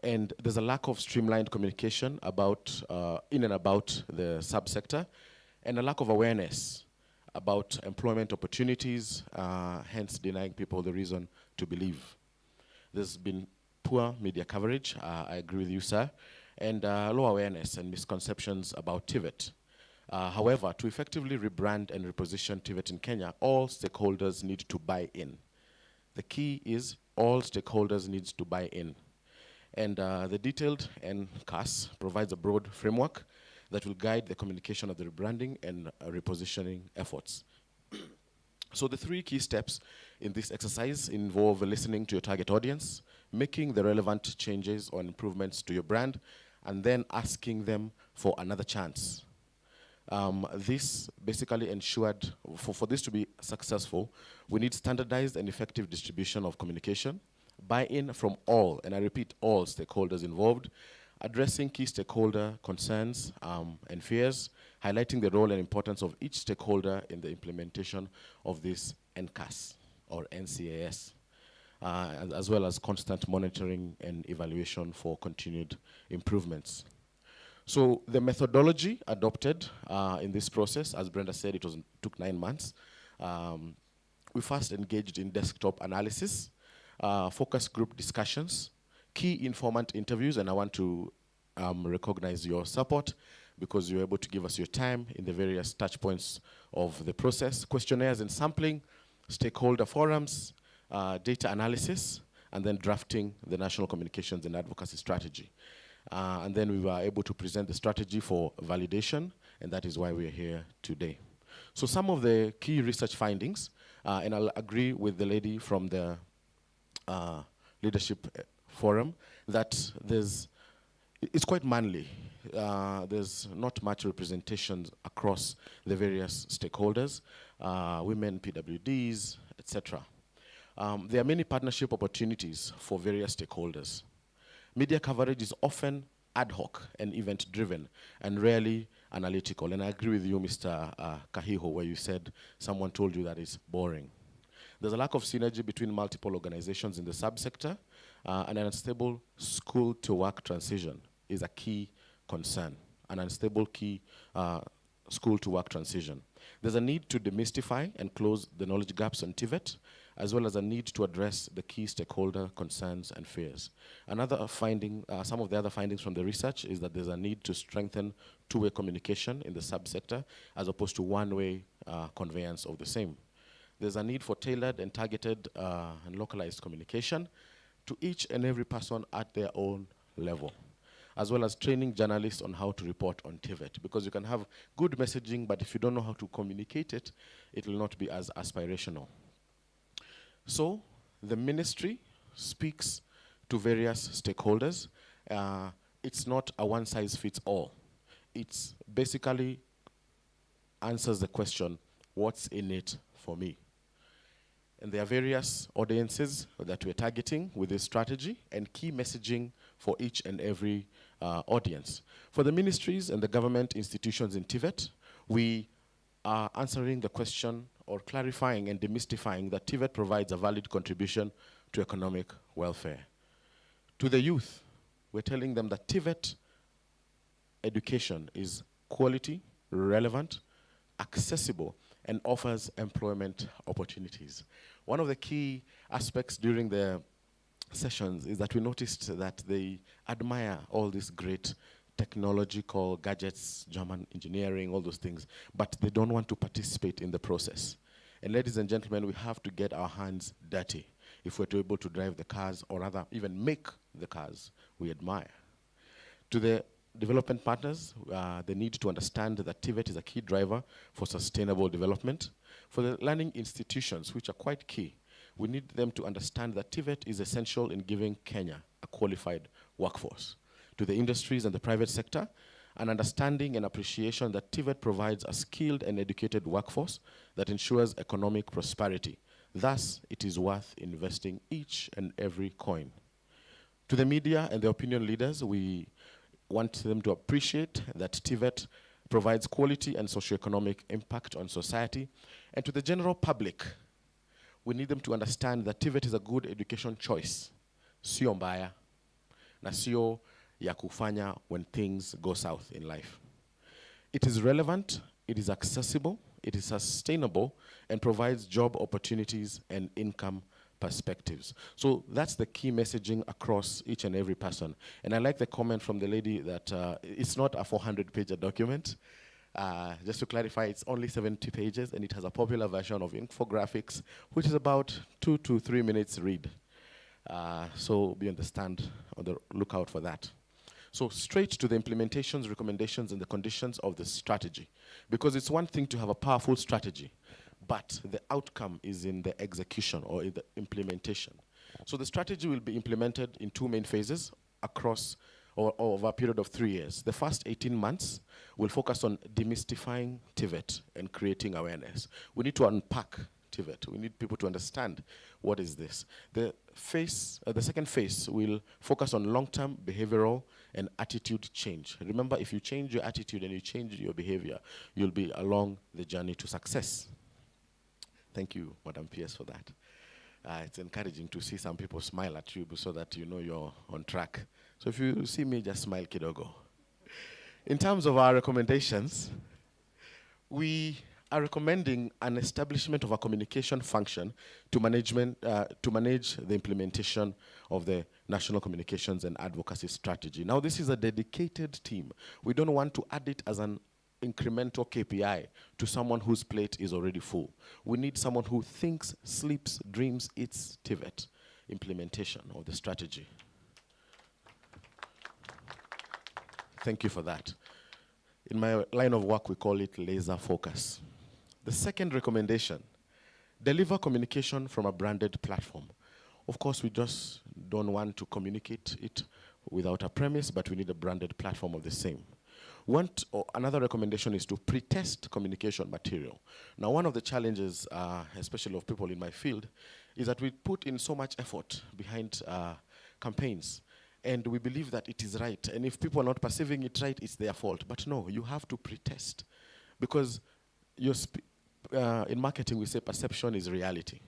Speaker 12: And there's a lack of streamlined communication about, in and about the subsector, and a lack of awareness about employment opportunities, hence denying people the reason to believe. There's been poor media coverage, I agree with you, sir, and low awareness and misconceptions about TVET. However, to effectively rebrand and reposition TVET in Kenya, all stakeholders need to buy in. The key is all stakeholders need to buy in. And the detailed NCAS provides a broad framework that will guide the communication of the rebranding and repositioning efforts. So the 3 key steps in this exercise involve listening to your target audience, making the relevant changes or improvements to your brand, and then asking them for another chance. This basically ensured, for this to be successful, we need standardized and effective distribution of communication, buy-in from all, and I repeat, all stakeholders involved, addressing key stakeholder concerns and fears, highlighting the role and importance of each stakeholder in the implementation of this NCAS, or NCAS, as well as constant monitoring and evaluation for continued improvements. So the methodology adopted in this process, as Brenda said, took 9 months. We first engaged in desktop analysis, focus group discussions, key informant interviews, and I want to recognize your support because you were able to give us your time in the various touch points of the process, questionnaires and sampling, stakeholder forums, data analysis, and then drafting the National Communications and Advocacy Strategy. And then we were able to present the strategy for validation, and that is why we are here today. So some of the key research findings, and I'll agree with the lady from the leadership forum, that it's quite manly. There's not much representation across the various stakeholders, women, PWDs, etc. There are many partnership opportunities for various stakeholders. Media coverage is often ad hoc and event-driven and rarely analytical. And I agree with you, Mr. Kahiho, where you said someone told you that it's boring. There's a lack of synergy between multiple organizations in the subsector, and an unstable school-to-work transition is a key concern, an unstable key school-to-work transition. There's a need to demystify and close the knowledge gaps on TVET, as well as a need to address the key stakeholder concerns and fears. Another finding, some of the other findings from the research is that there's a need to strengthen two-way communication in the subsector as opposed to one-way conveyance of the same. There's a need for tailored and targeted and localized communication to each and every person at their own level, as well as training journalists on how to report on TVET, because you can have good messaging, but if you don't know how to communicate it, it will not be as aspirational. So the ministry speaks to various stakeholders. It's not a one-size-fits-all. It's basically answers the question, what's in it for me? And there are various audiences that we're targeting with this strategy and key messaging for each and every audience. For the ministries and the government institutions in TVET, we are answering the question or clarifying and demystifying that TVET provides a valid contribution to economic welfare. To the youth, we're telling them that TVET education is quality, relevant, accessible, and offers employment opportunities. One of the key aspects during the sessions is that we noticed that they admire all these great technological gadgets, German engineering, all those things, but they don't want to participate in the process. And ladies and gentlemen, we have to get our hands dirty if we're to be able to drive the cars, or rather even make the cars we admire. To the development partners, they need to understand that TVET is a key driver for sustainable development. For the learning institutions, which are quite key, we need them to understand that TVET is essential in giving Kenya a qualified workforce. To the industries and the private sector, an understanding and appreciation that TVET provides a skilled and educated workforce that ensures economic prosperity. Thus, it is worth investing each and every coin. To the media and the opinion leaders, we want them to appreciate that TVET provides quality and socioeconomic impact on society. And to the general public, we need them to understand that TVET is a good education choice, sio mbaya, na sio ya kufanya when things go south in life. It is relevant, it is accessible, it is sustainable, and provides job opportunities and income perspectives. So that's the key messaging across each and every person. And I like the comment from the lady that it's not a 400-page document. Just to clarify, it's only 70 pages, and it has a popular version of infographics, which is about 2 to 3 minutes read. So be on the lookout for that. So straight to the implementations, recommendations, and the conditions of the strategy. Because it's one thing to have a powerful strategy, but the outcome is in the execution or in the implementation. So the strategy will be implemented in 2 main phases across or over a period of 3 years. The first 18 months will focus on demystifying TVET and creating awareness. We need to unpack TVET. We need people to understand what is this. The second phase will focus on long-term behavioral and attitude change. Remember, if you change your attitude and you change your behavior, you'll be along the journey to success. Thank you, Madam PS, for that. It's encouraging to see some people smile at you so that you know you're on track. So if you see me, just smile kidogo. In terms of our recommendations, we are recommending an establishment of a communication function to manage the implementation of the National Communications and Advocacy Strategy. Now, this is a dedicated team. We don't want to add it as an incremental KPI to someone whose plate is already full. We need someone who thinks, sleeps, dreams, eats TVET implementation of the strategy. Thank you for that. In my line of work, we call it laser focus. The second recommendation, deliver communication from a branded platform. Of course, we just don't want to communicate it without a premise, but we need a branded platform of the same. Another recommendation is to pre-test communication material. Now, one of the challenges, especially of people in my field, is that we put in so much effort behind campaigns, and we believe that it is right. And if people are not perceiving it right, it's their fault. But no, you have to pre-test, because in marketing we say perception is reality.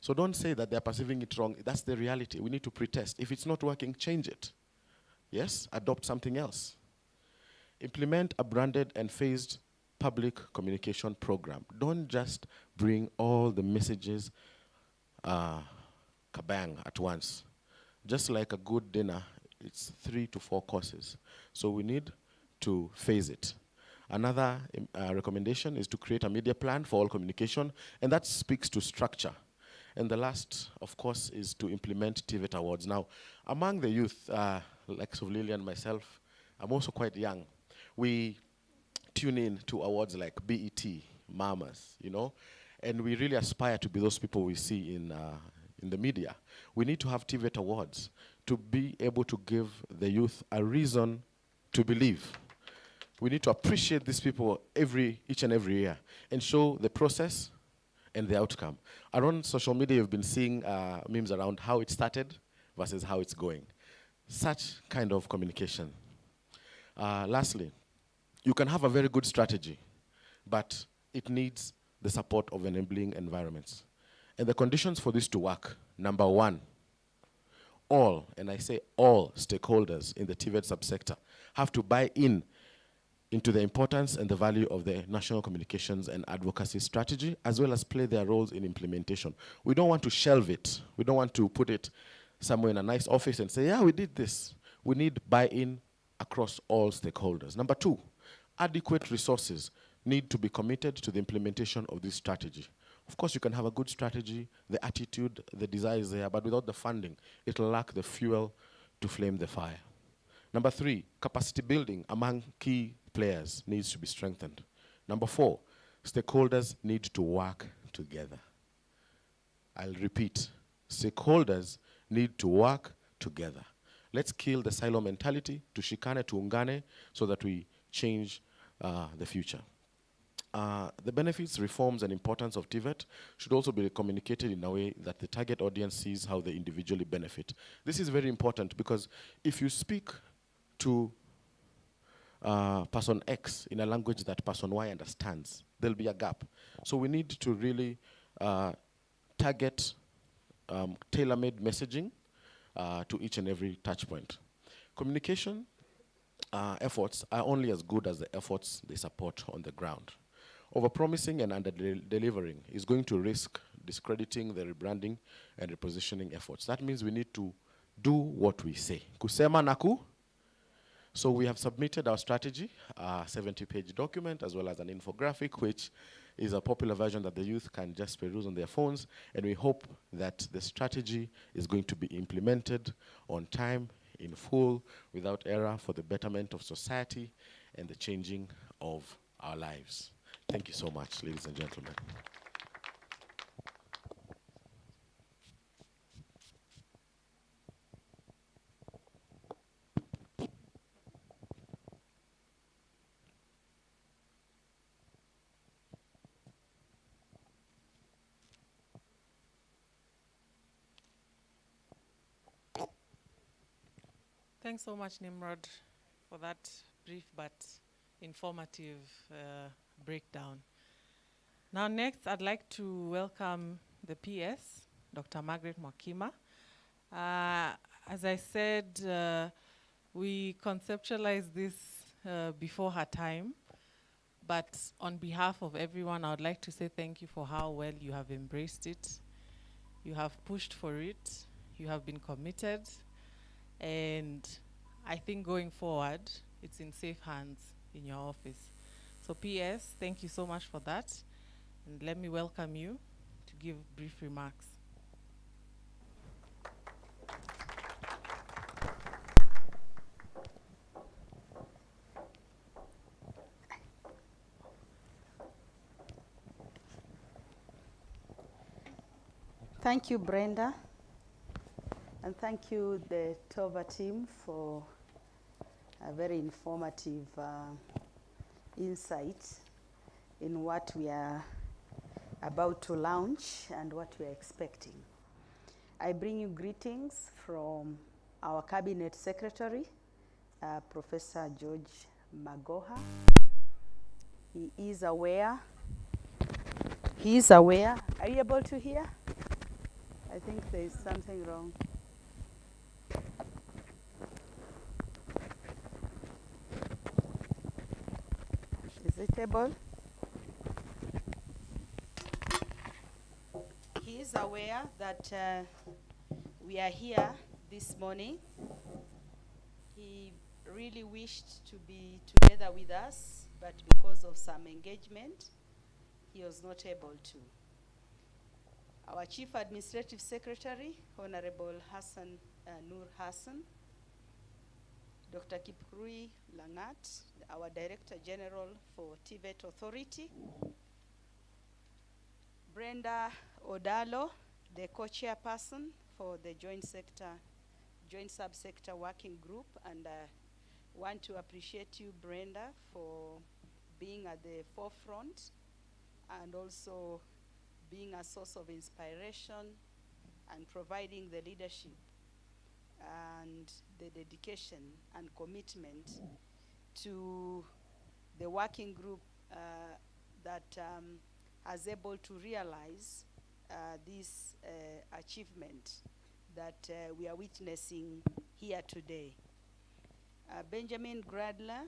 Speaker 12: So don't say that they're perceiving it wrong. That's the reality. We need to pretest. If it's not working, change it. Yes, adopt something else. Implement a branded and phased public communication program. Don't just bring all the messages kabang at once. Just like a good dinner, it's 3 to 4 courses. So we need to phase it. Another recommendation is to create a media plan for all communication, and that speaks to structure. And the last, of course, is to implement TVET awards. Now, among the youth, like Suvlili and myself, I'm also quite young. We tune in to awards like BET, Mamas, you know, and we really aspire to be those people we see in the media. We need to have TVET awards to be able to give the youth a reason to believe. We need to appreciate these people each and every year and show the process and the outcome. Around social media, you've been seeing memes around how it started versus how it's going. Such kind of communication. Lastly, you can have a very good strategy, but it needs the support of enabling environments. And the conditions for this to work, number one, all, and I say all stakeholders in the TVET subsector have to buy into the importance and the value of the national communications and advocacy strategy, as well as play their roles in implementation. We don't want to shelve it. We don't want to put it somewhere in a nice office and say, yeah, we did this. We need buy-in across all stakeholders. Number two, adequate resources need to be committed to the implementation of this strategy. Of course, you can have a good strategy, the attitude, the desire is there, but without the funding, it'll lack the fuel to flame the fire. Number three, capacity building among key players needs to be strengthened. Number four, stakeholders need to work together. I'll repeat, stakeholders need to work together. Let's kill the silo mentality, tushikane, tuungane, so that we change the future. The benefits, reforms, and importance of TVET should also be communicated in a way that the target audience sees how they individually benefit. This is very important because if you speak to person X in a language that person Y understands, there'll be a gap. So we need to really target tailor-made messaging to each and every touch point. Communication efforts are only as good as the efforts they support on the ground. Overpromising and under-delivering is going to risk discrediting the rebranding and repositioning efforts. That means we need to do what we say. Kusema naku. So we have submitted our strategy, a 70-page document, as well as an infographic, which is a popular version that the youth can just peruse on their phones. And we hope that the strategy is going to be implemented on time, in full, without error, for the betterment of society and the changing of our lives. Thank you so much, ladies and gentlemen.
Speaker 11: Thanks so much, Nimrod, for that brief but informative breakdown. Now next, I'd like to welcome the PS, Dr. Margaret Mwakima. As I said, we conceptualized this before her time, but on behalf of everyone, I would like to say thank you for how well you have embraced it. You have pushed for it, you have been committed, and I think going forward, it's in safe hands in your office. So PS, thank you so much for that. And let me welcome you to give brief remarks.
Speaker 1: Thank you, Brenda. And thank you, the TOVA team, for a very informative insight in what we are about to launch and what we are expecting. I bring you greetings from our Cabinet Secretary, Professor George Magoha. He is aware. Are you able to hear? I think there is something wrong. Is it able? He is aware that we are here this morning. He really wished to be together with us, but because of some engagement, he was not able to. Our Chief Administrative Secretary, Honorable Hassan Nur Hassan, Dr. Kiprui Langat, our Director General for TVET Authority, Brenda Odalo, the co-chairperson for the Joint Subsector Working Group, and want to appreciate you, Brenda, for being at the forefront and also being a source of inspiration and providing the leadership and the dedication and commitment to the working group that has able to realize this achievement that we are witnessing here today. Benjamin Gradler,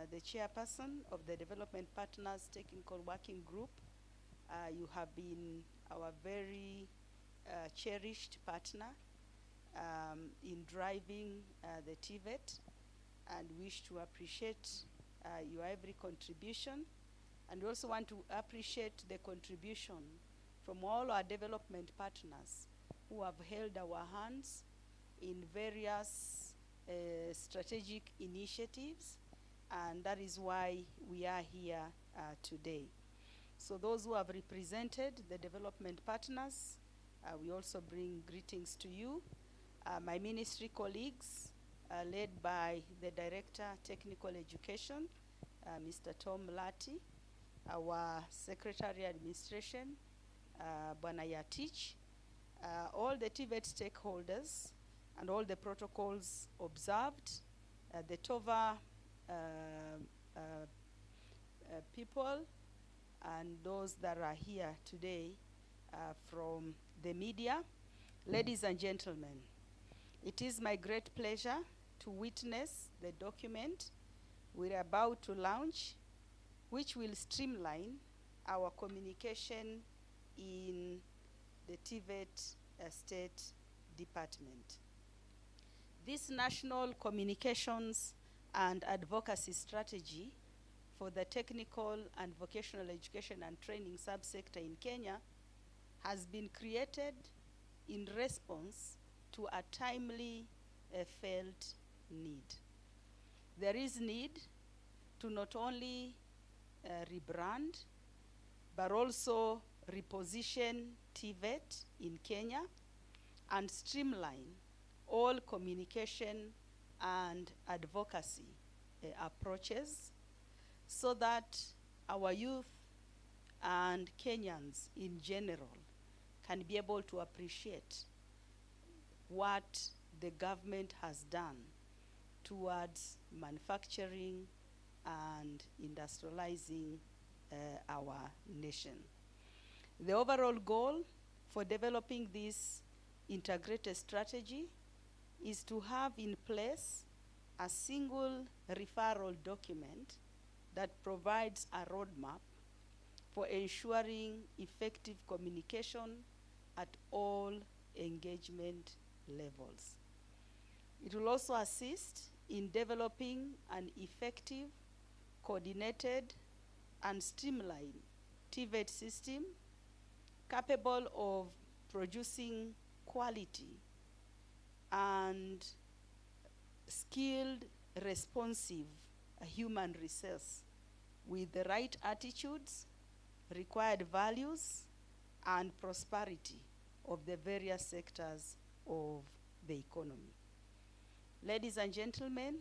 Speaker 1: the chairperson of the Development Partners Technical Working Group, you have been our very cherished partner in driving the TVET, and wish to appreciate your every contribution. And we also want to appreciate the contribution from all our development partners who have held our hands in various strategic initiatives, and that is why we are here today. So those who have represented the development partners, we also bring greetings to you. My ministry colleagues, led by the Director Technical Education, Mr. Tom Lati, our Secretary Administration, Bwana Yatich, all the TVET stakeholders, and all the protocols observed, the TOVA people, and those that are here today from the media. Ladies and gentlemen, it is my great pleasure to witness the document we're about to launch, which will streamline our communication in the TVET State Department. This National Communications and Advocacy Strategy for the Technical and Vocational Education and Training subsector in Kenya has been created in response to a timely felt need. There is need to not only rebrand, but also reposition TVET in Kenya and streamline all communication and advocacy approaches so that our youth and Kenyans in general can be able to appreciate what the government has done towards manufacturing and industrializing our nation. The overall goal for developing this integrated strategy is to have in place a single referral document that provides a roadmap for ensuring effective communication at all engagement levels. It will also assist in developing an effective, coordinated, and streamlined TVET system capable of producing quality and skilled, responsive human resource with the right attitudes, required values, and prosperity of the various sectors of the economy. Ladies and gentlemen,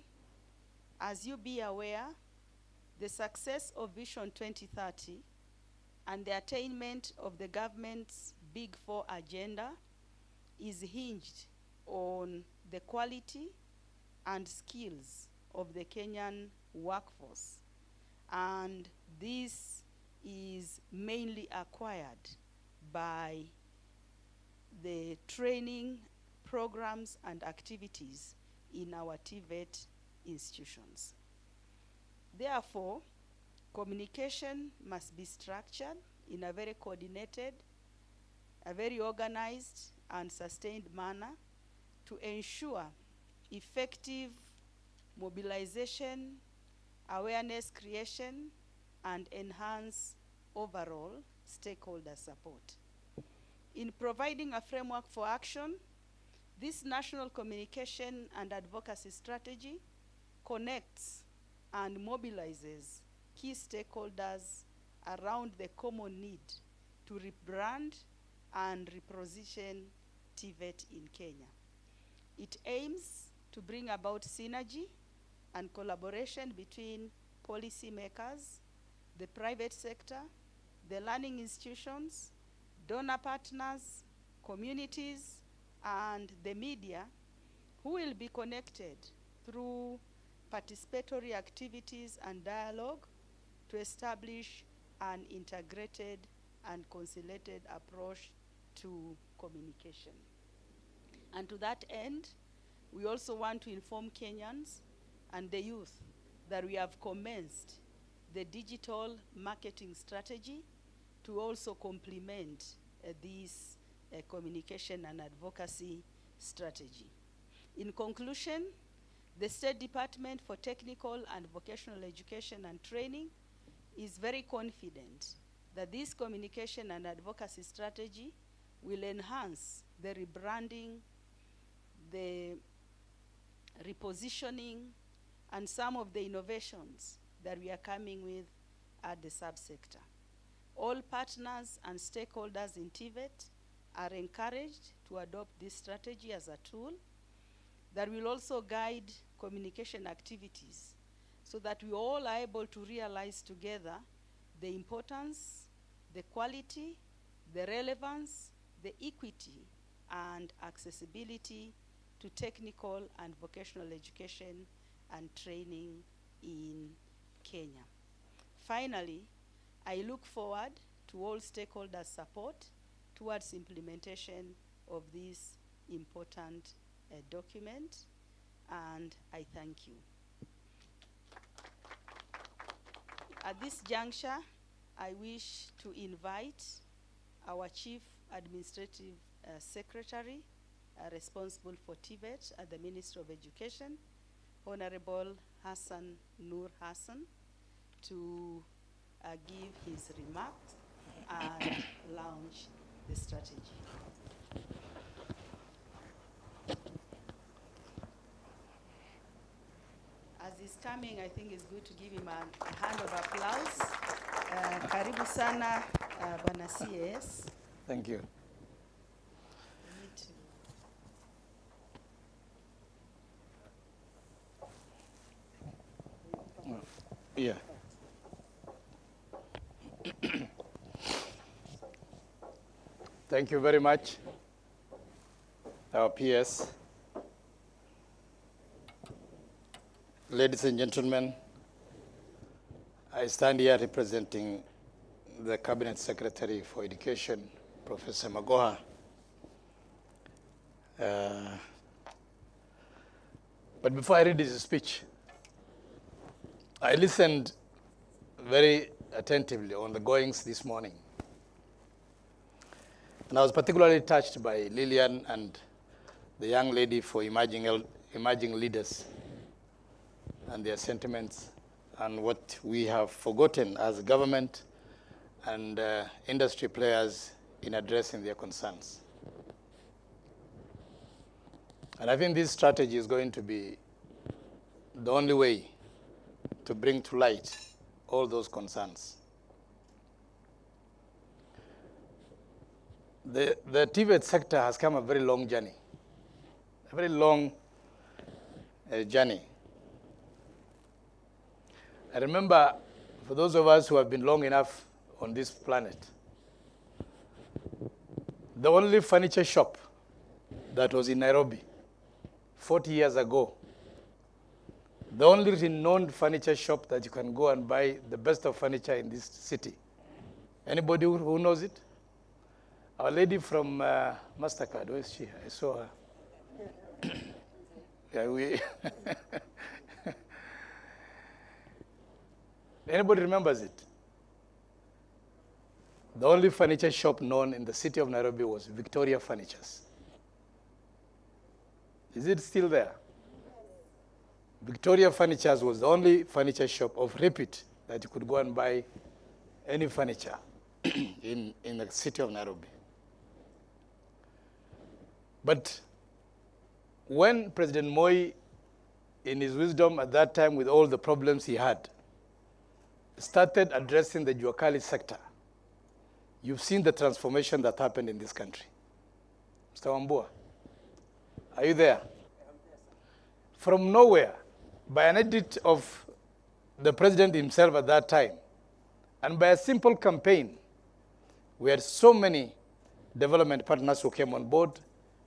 Speaker 1: as you be aware, the success of Vision 2030 and the attainment of the government's Big Four agenda is hinged on the quality and skills of the Kenyan workforce. And this is mainly acquired by the training programs and activities in our TVET institutions. Therefore, communication must be structured in a very coordinated, a very organized and sustained manner to ensure effective mobilization, awareness creation, and enhance overall stakeholder support. In providing a framework for action, this national communication and advocacy strategy connects and mobilizes key stakeholders around the common need to rebrand and reposition TVET in Kenya. It aims to bring about synergy and collaboration between policymakers, the private sector, the learning institutions, donor partners, communities, and the media, who will be connected through participatory activities and dialogue to establish an integrated and conciliated approach to communication. And to that end, we also want to inform Kenyans and the youth that we have commenced the digital marketing strategy to also complement this communication and advocacy strategy. In conclusion, the State Department for Technical and Vocational Education and Training is very confident that this communication and advocacy strategy will enhance the rebranding, the repositioning, and some of the innovations that we are coming with at the subsector. All partners and stakeholders in TVET are encouraged to adopt this strategy as a tool that will also guide communication activities so that we all are able to realize together the importance, the quality, the relevance, the equity, and accessibility to technical and vocational education and training in Kenya. Finally, I look forward to all stakeholders' support towards implementation of this important document, and I thank you. At this juncture, I wish to invite our Chief Administrative Secretary responsible for TVET at the Ministry of Education, Honorable Hassan Nur Hassan, to give his remarks and launch the strategy. As he's coming, I think it's good to give him a hand of applause. Karibu sana, Bwana CS.
Speaker 8: Thank you. Yeah. Thank you very much, our PS. Ladies and gentlemen, I stand here representing the Cabinet Secretary for Education, Professor Magoha. But before I read his speech, I listened very attentively on the goings this morning. And I was particularly touched by Lillian and the young lady for emerging leaders and their sentiments and what we have forgotten as government and industry players in addressing their concerns. And I think this strategy is going to be the only way to bring to light all those concerns. The TVET sector has come a very long journey, a very long journey. I remember, for those of us who have been long enough on this planet, the only furniture shop that was in Nairobi 40 years ago, the only renowned furniture shop that you can go and buy the best of furniture in this city. Anybody who knows it?
Speaker 13: Our lady from MasterCard, where is she? I saw her. Yeah, we. Anybody remembers it? The only furniture shop known in the city of Nairobi was Victoria Furnitures. Is it still there? Victoria Furnitures was the only furniture shop of reputation that you could go and buy any furniture in the city of Nairobi. But when President Moi, in his wisdom at that time with all the problems he had, started addressing the Juakali sector, you've seen the transformation that happened in this country. Mr. Wambua, are you there? From nowhere, by an edit of the president himself at that time, and by a simple campaign, we had so many development partners who came on board,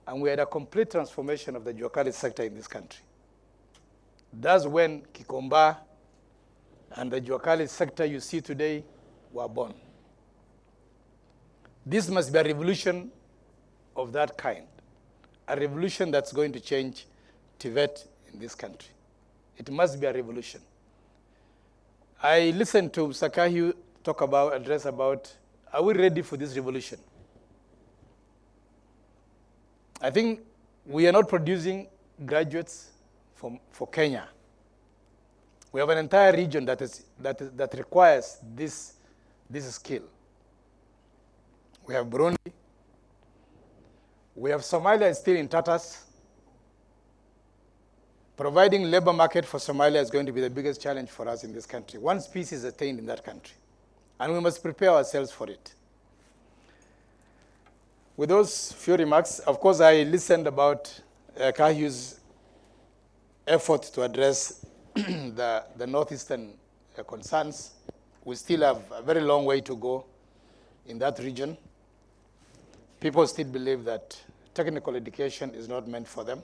Speaker 13: and we had a complete transformation of the Juakali sector in this country. That's when Kikomba and the Juakali sector you see today were born. This must be a revolution of that kind, a revolution that's going to change TVET in this country. It must be a revolution. I listened to Sakahi address about, are we ready for this revolution? I think we are not producing graduates for Kenya. We have an entire region that requires this skill. We have Burundi. We have Somalia still in tatters. Providing labor market for Somalia is going to be the biggest challenge for us in this country. Once peace is attained in that country, and we must prepare ourselves for it. With those few remarks, of course, I listened about Kahyu's effort to address the northeastern concerns. We still have a very long way to go in that region. People still believe that technical education is not meant for them.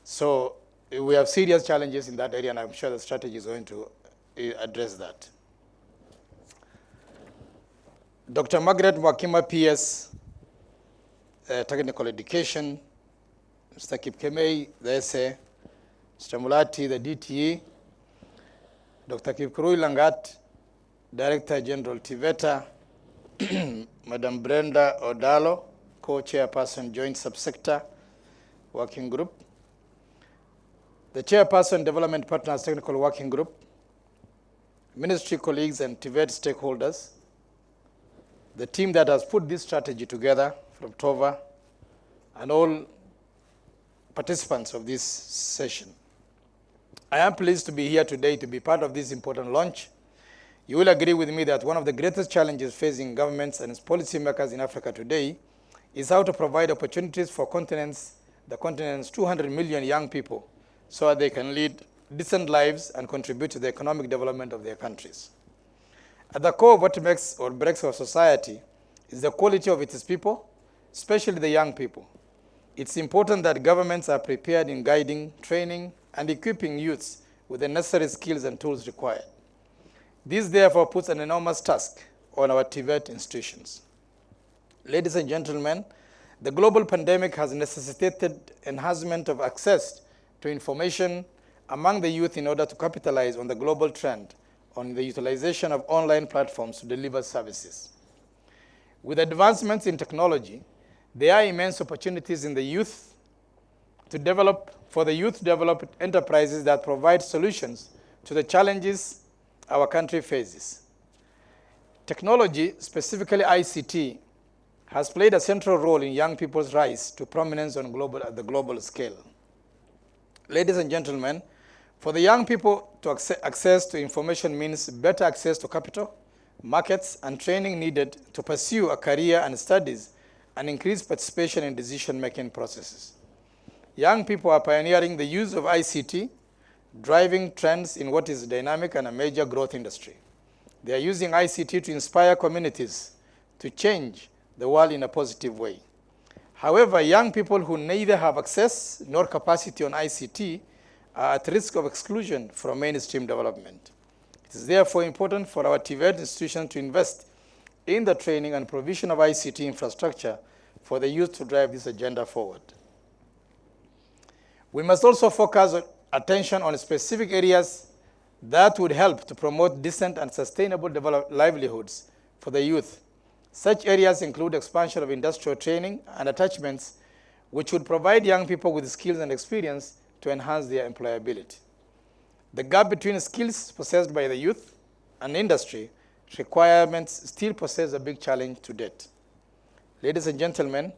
Speaker 13: So we have serious challenges in that area, and I'm sure the strategy is going to address that. Dr. Margaret Mwakima, PS, Technical Education, Mr. Kipkemei, the SA, Mr. Mulati, the DTE, Dr. Kipkurui Langat, Director General TVETA, Madam Brenda Odalo, Co-Chairperson, Joint Subsector Working Group, the Chairperson, Development Partners Technical Working Group, Ministry colleagues and TVET stakeholders, the team that has put this strategy together from TOVA, and all participants of this session. I am pleased to be here today to be part of this important launch. You will agree with me that one of the greatest challenges facing governments and policymakers in Africa today is how to provide opportunities for the continent's 200 million young people so that they can lead decent lives and contribute to the economic development of their countries. At the core of what makes or breaks our society is the quality of its people, especially the young people. It's important that governments are prepared in guiding, training, and equipping youths with the necessary skills and tools required. This therefore puts an enormous task on our TVET institutions. Ladies and gentlemen, the global pandemic has necessitated enhancement of access to information among the youth in order to capitalize on the global trend on the utilization of online platforms to deliver services. With advancements in technology, there are immense opportunities in the youth to develop enterprises that provide solutions to the challenges our country faces. Technology, specifically ICT, has played a central role in young people's rise to prominence at the global scale. Ladies and gentlemen, for the young people to access to information means better access to capital, markets, and training needed to pursue a career and studies and increase participation in decision-making processes. Young people are pioneering the use of ICT, driving trends in what is dynamic and a major growth industry. They are using ICT to inspire communities to change the world in a positive way. However, young people who neither have access nor capacity on ICT are at risk of exclusion from mainstream development. It is therefore important for our TVET institution to invest in the training and provision of ICT infrastructure for the youth to drive this agenda forward. We must also focus attention on specific areas that would help to promote decent and sustainable livelihoods for the youth. Such areas include expansion of industrial training and attachments, which would provide young people with skills and experience to enhance their employability. The gap between skills possessed by the youth and industry requirements still poses a big challenge to date. Ladies and gentlemen,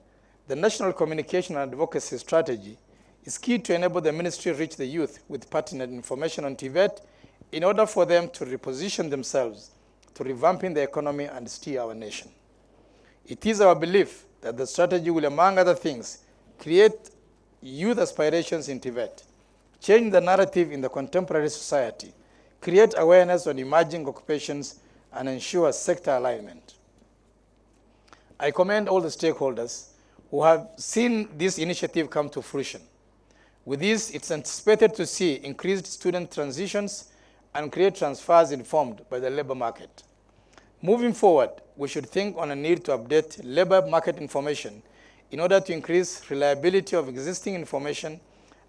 Speaker 13: the National Communication and Advocacy Strategy is key to enable the ministry reach the youth with pertinent information on TVET in order for them to reposition themselves to revamping the economy and steer our nation. It is our belief that the strategy will, among other things, create youth aspirations in TVET, change the narrative in the contemporary society, create awareness on emerging occupations, and ensure sector alignment. I commend all the stakeholders who have seen this initiative come to fruition. With this, it's anticipated to see increased student transitions and create transfers informed by the labor market. Moving forward, we should think on a need to update labor market information in order to increase reliability of existing information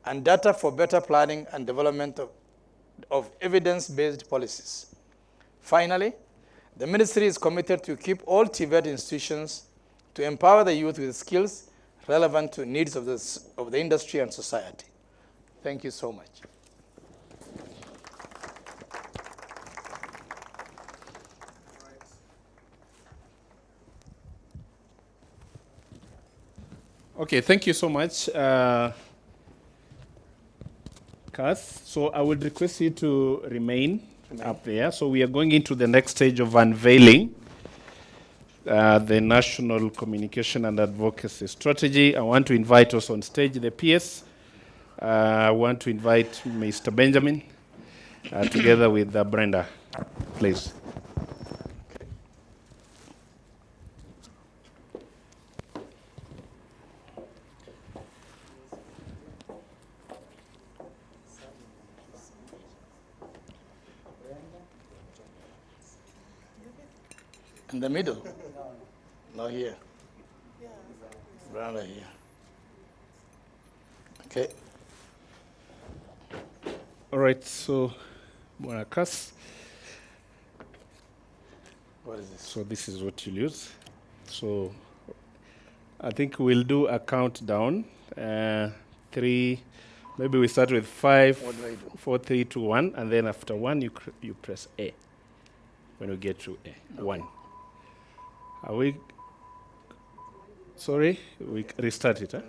Speaker 13: and data for better planning and development of evidence-based policies. Finally, the ministry is committed to keep all TVET institutions to empower the youth with skills relevant to needs of the industry and society. Thank you so much.
Speaker 2: Okay, thank you so much, Kath. So I would request you to remain up there. So we are going into the next stage of unveiling the National Communication and Advocacy Strategy. I want to invite us on stage the PS. I want to invite Mr. Benjamin together with Brenda, please.
Speaker 13: In the middle? No, here. Brother here. Okay.
Speaker 2: All right, so Monakas.
Speaker 13: What is this?
Speaker 2: So this is what you'll use. So I think we'll do a countdown. 3, maybe we start with 5,
Speaker 13: What do I do?
Speaker 2: 4, 3, 2, 1, and then after 1 you press A. When we get to A,
Speaker 13: Okay.
Speaker 2: 1. Are we? Sorry, we restart it. Huh?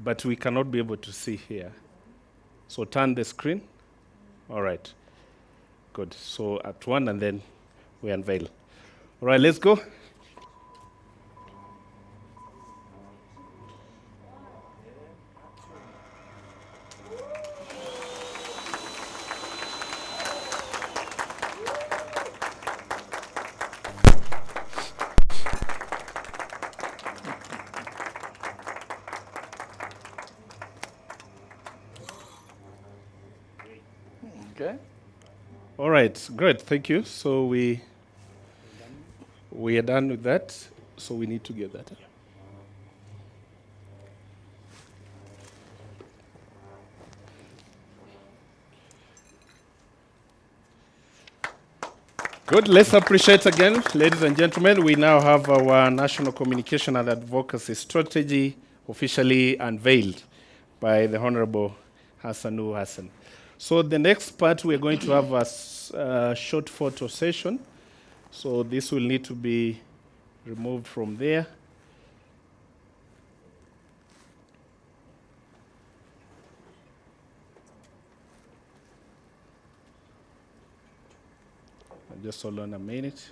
Speaker 2: But we cannot be able to see here. So turn the screen. All right. Good. So at 1 and then we unveil. All right, let's go.
Speaker 13: Okay.
Speaker 2: All right, great, thank you. So we are done with that. So we need to get that. Good, let's appreciate again, ladies and gentlemen. We now have our National Communication and Advocacy Strategy officially unveiled by the Honorable Hassanu Hassan. So the next part, we're going to have a short photo session. So this will need to be removed from there. Just hold on a minute.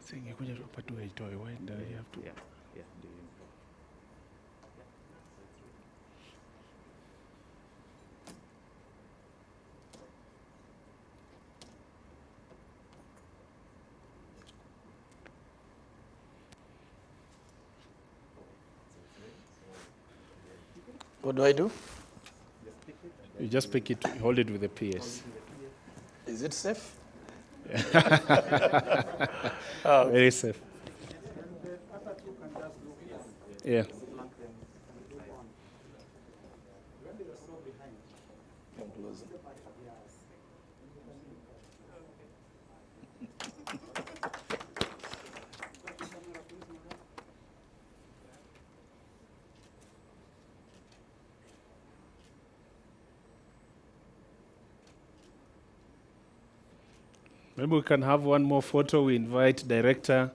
Speaker 2: Singekuja tupatue itoe, why do you have to?
Speaker 5: Yeah, yeah.
Speaker 13: What do I do?
Speaker 2: You just pick it, hold it with the PS.
Speaker 13: Is it safe?
Speaker 2: Very safe. Yeah.
Speaker 13: Come closer.
Speaker 2: Maybe we can have one more photo. We invite General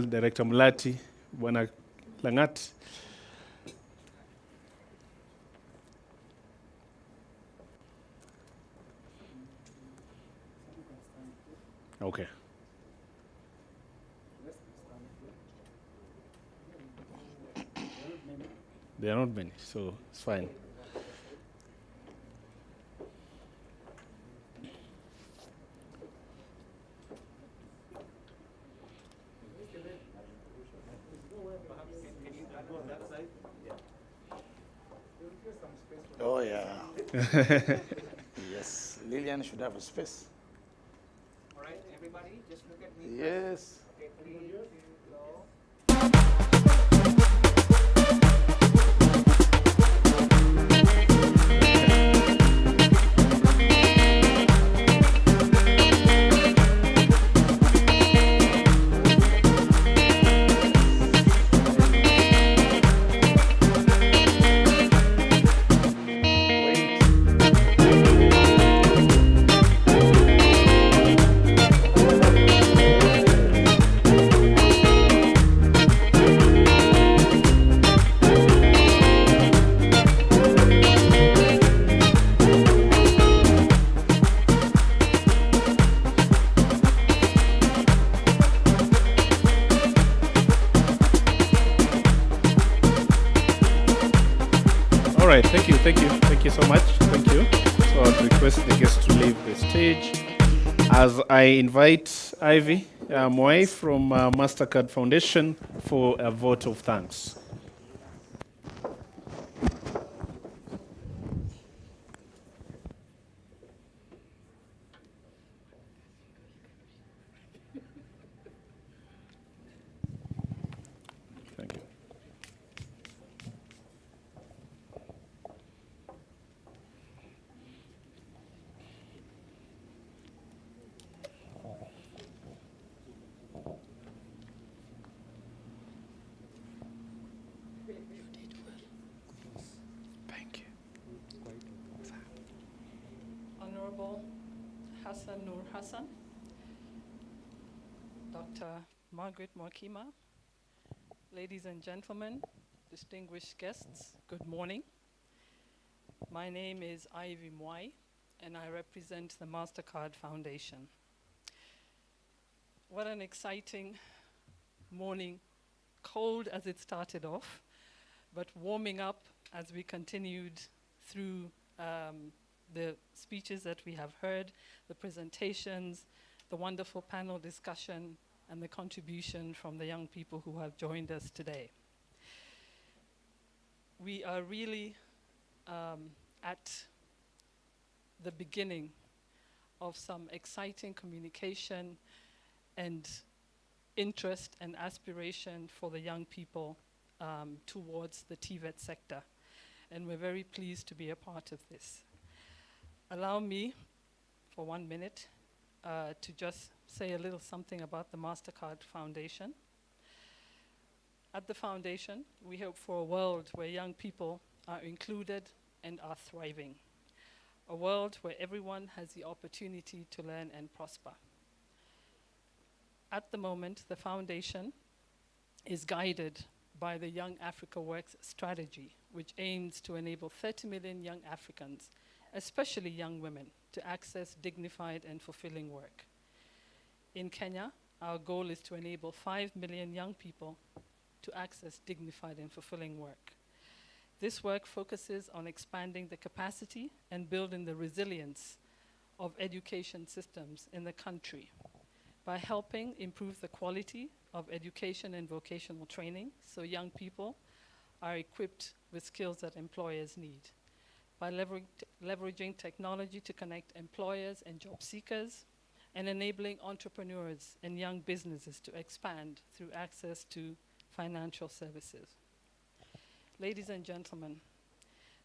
Speaker 2: Director Mulati, Bwana Langat. Okay. There are not many, so it's fine.
Speaker 13: Oh, yeah. Yes, Lillian should have a space.
Speaker 14: All right, everybody, just look at me.
Speaker 13: Yes.
Speaker 14: Okay, 3, 2, go.
Speaker 2: All right, thank you so much. Thank you. So I'd request the guests to leave the stage as I invite Ivy Mwai from MasterCard Foundation for a vote of thanks. Thank you.
Speaker 15: Honorable Hassan Nur Hassan, Dr. Margaret Mwakima, ladies and gentlemen, distinguished guests, good morning. My name is Ivy Mwai, and I represent the MasterCard Foundation. What an exciting morning, cold as it started off, but warming up as we continued through the speeches that we have heard, the presentations, the wonderful panel discussion, and the contribution from the young people who have joined us today. We are really at the beginning of some exciting communication and interest and aspiration for the young people towards the TVET sector. And we're very pleased to be a part of this. Allow me, for 1 minute, to just say a little something about the MasterCard Foundation. At the foundation, we hope for a world where young people are included and are thriving. A world where everyone has the opportunity to learn and prosper. At the moment, the foundation is guided by the Young Africa Works strategy, which aims to enable 30 million young Africans, especially young women, to access dignified and fulfilling work. In Kenya, our goal is to enable 5 million young people to access dignified and fulfilling work. This work focuses on expanding the capacity and building the resilience of education systems in the country by helping improve the quality of education and vocational training so young people are equipped with skills that employers need, by leveraging technology to connect employers and job seekers, and enabling entrepreneurs and young businesses to expand through access to financial services. Ladies and gentlemen,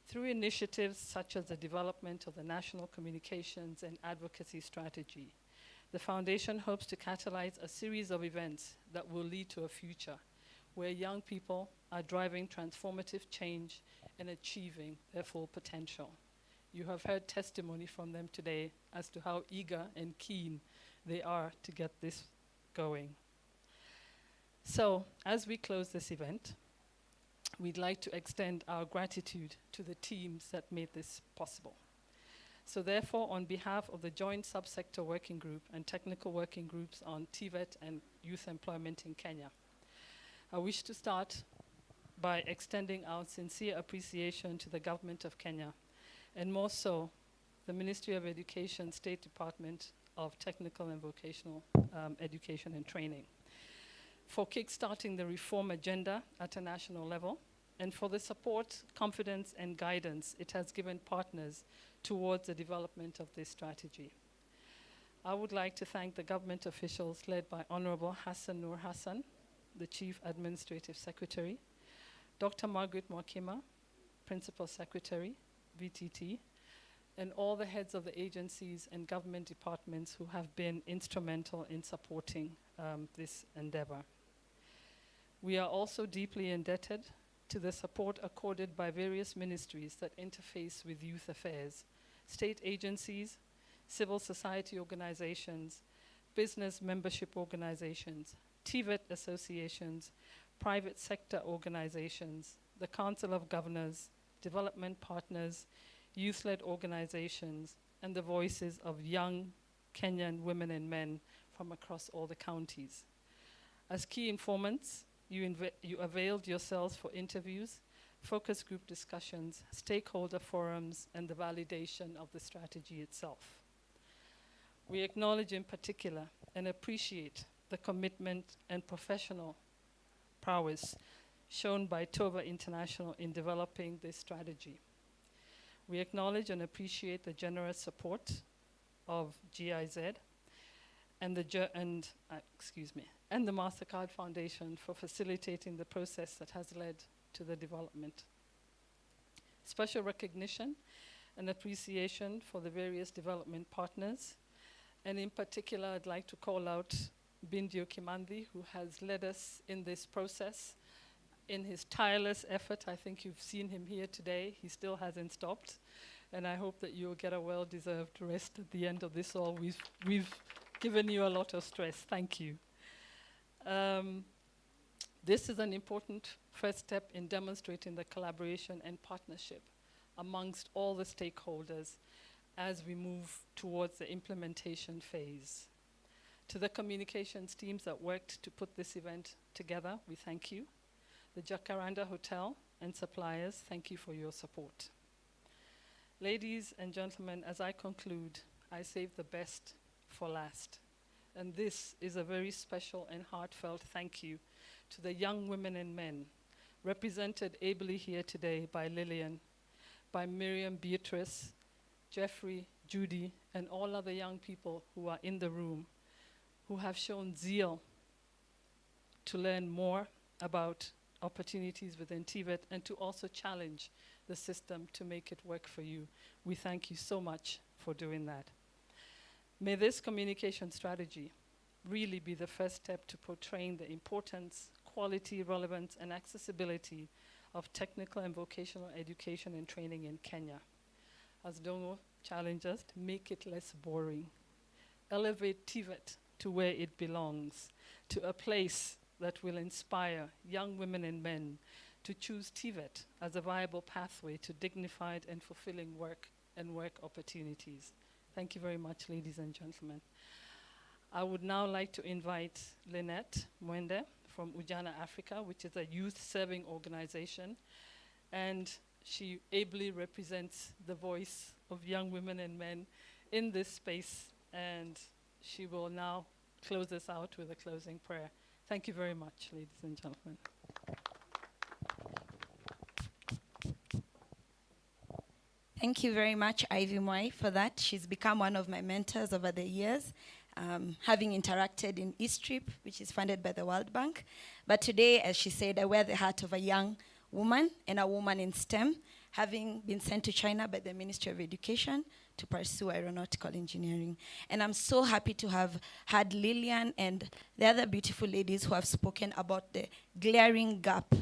Speaker 15: through initiatives such as the development of the National Communications and Advocacy Strategy, the Foundation hopes to catalyze a series of events that will lead to a future where young people are driving transformative change and achieving their full potential. You have heard testimony from them today as to how eager and keen they are to get this going. So, as we close this event, we'd like to extend our gratitude to the teams that made this possible. So therefore, on behalf of the Joint Subsector Working Group and Technical Working Groups on TVET and Youth Employment in Kenya, I wish to start by extending our sincere appreciation to the Government of Kenya, and more so, the Ministry of Education, State Department of Technical and Vocational Education and Training, for kickstarting the reform agenda at a national level, and for the support, confidence, and guidance it has given partners towards the development of this strategy. I would like to thank the government officials led by Honorable Hassan Nur Hassan, the Chief Administrative Secretary, Dr. Margaret Mwakima, Principal Secretary, VTT, and all the heads of the agencies and government departments who have been instrumental in supporting this endeavor. We are also deeply indebted to the support accorded by various ministries that interface with youth affairs, state agencies, civil society organizations, business membership organizations, TVET associations, private sector organizations, the Council of Governors, development partners, youth-led organizations, and the voices of young Kenyan women and men from across all the counties. As key informants, you availed yourselves for interviews, focus group discussions, stakeholder forums, and the validation of the strategy itself. We acknowledge in particular and appreciate the commitment and professional prowess shown by TOVA International in developing this strategy. We acknowledge and appreciate the generous support of GIZ and the MasterCard Foundation for facilitating the process that has led to the development. Special recognition and appreciation for the various development partners, and in particular, I'd like to call out Bindio Kimandhi, who has led us in this process in his tireless effort. I think you've seen him here today. He still hasn't stopped, and I hope that you'll get a well-deserved rest at the end of this all. We've given you a lot of stress. Thank you. This is an important first step in demonstrating the collaboration and partnership amongst all the stakeholders as we move towards the implementation phase. To the communications teams that worked to put this event together, we thank you. The Jacaranda Hotel and suppliers, thank you for your support. Ladies and gentlemen, as I conclude, I save the best for last. And this is a very special and heartfelt thank you to the young women and men represented ably here today by Lillian, by Miriam, Beatrice, Jeffrey, Judy, and all other young people who are in the room, who have shown zeal to learn more about opportunities within TVET and to also challenge the system to make it work for you. We thank you so much for doing that. May this communication strategy really be the first step to portraying the importance, quality, relevance, and accessibility of technical and vocational education and training in Kenya. As Dongo challenged us, to make it less boring. Elevate TVET to where it belongs, to a place that will inspire young women and men to choose TVET as a viable pathway to dignified and fulfilling work and work opportunities. Thank you very much, ladies and gentlemen. I would now like to invite Lynette Mwende from Ujana Africa, which is a youth-serving organization, and she ably represents the voice of young women and men in this space, and she will now close us out with a closing prayer. Thank you very much, ladies and gentlemen.
Speaker 16: Thank you very much, Ivy Mwai, for that. She's become one of my mentors over the years, having interacted in East-Trip, which is funded by the World Bank. But today, as she said, I wear the hat of a young woman and a woman in STEM, having been sent to China by the Ministry of Education to pursue aeronautical engineering. And I'm so happy to have had Lillian and the other beautiful ladies who have spoken about the glaring gap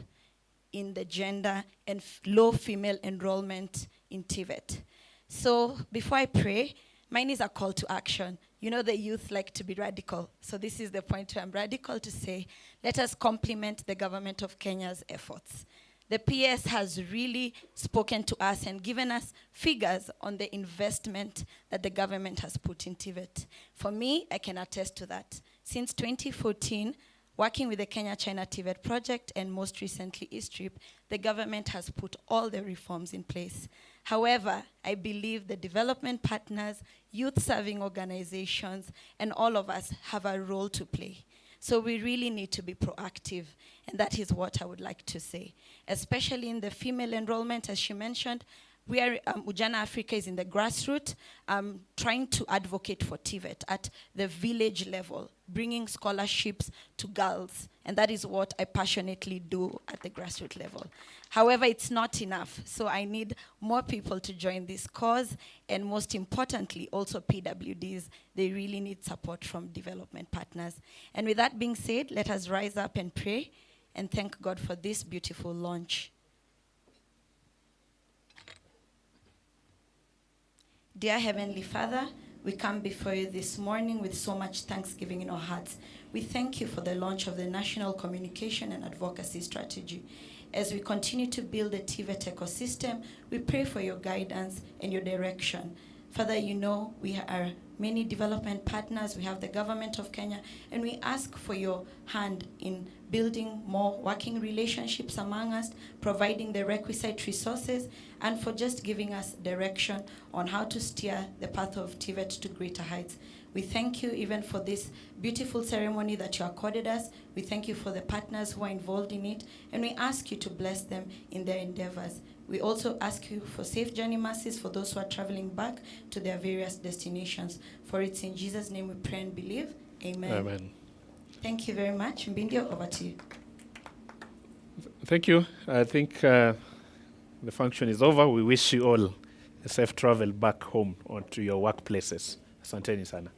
Speaker 16: in the gender and low female enrollment in TVET. So before I pray, mine is a call to action. You know the youth like to be radical. So this is the point where I'm radical to say, let us compliment the government of Kenya's efforts. The PS has really spoken to us and given us figures on the investment that the government has put in TVET. For me, I can attest to that. Since 2014, working with the Kenya-China TVET project and most recently East-Trip, the government has put all the reforms in place. However, I believe the development partners, youth-serving organizations, and all of us have a role to play. So we really need to be proactive, and that is what I would like to say. Especially in the female enrollment, as she mentioned, we are, Ujana Africa is in the grassroots, trying to advocate for TVET at the village level, bringing scholarships to girls, and that is what I passionately do at the grassroots level. However, it's not enough, so I need more people to join this cause, and most importantly, also PWDs, they really need support from development partners. And with that being said, let us rise up and pray, and thank God for this beautiful launch. Dear Heavenly Father, we come before you this morning with so much thanksgiving in our hearts. We thank you for the launch of the National Communication and Advocacy Strategy. As we continue to build the TVET ecosystem, we pray for your guidance and your direction. Father, you know we are many development partners. We have the government of Kenya, and we ask for your hand in building more working relationships among us, providing the requisite resources, and for just giving us direction on how to steer the path of TVET to greater heights. We thank you even for this beautiful ceremony that you accorded us. We thank you for the partners who are involved in it, and we ask you to bless them in their endeavors. We also ask you for safe journey mercies for those who are traveling back to their various destinations. For it's in Jesus' name we pray and believe. Amen.
Speaker 2: Amen.
Speaker 16: Thank you very much. Mbindio, over to you.
Speaker 2: Thank you. I think the function is over. We wish you all a safe travel back home or to your workplaces. Asanteni sana.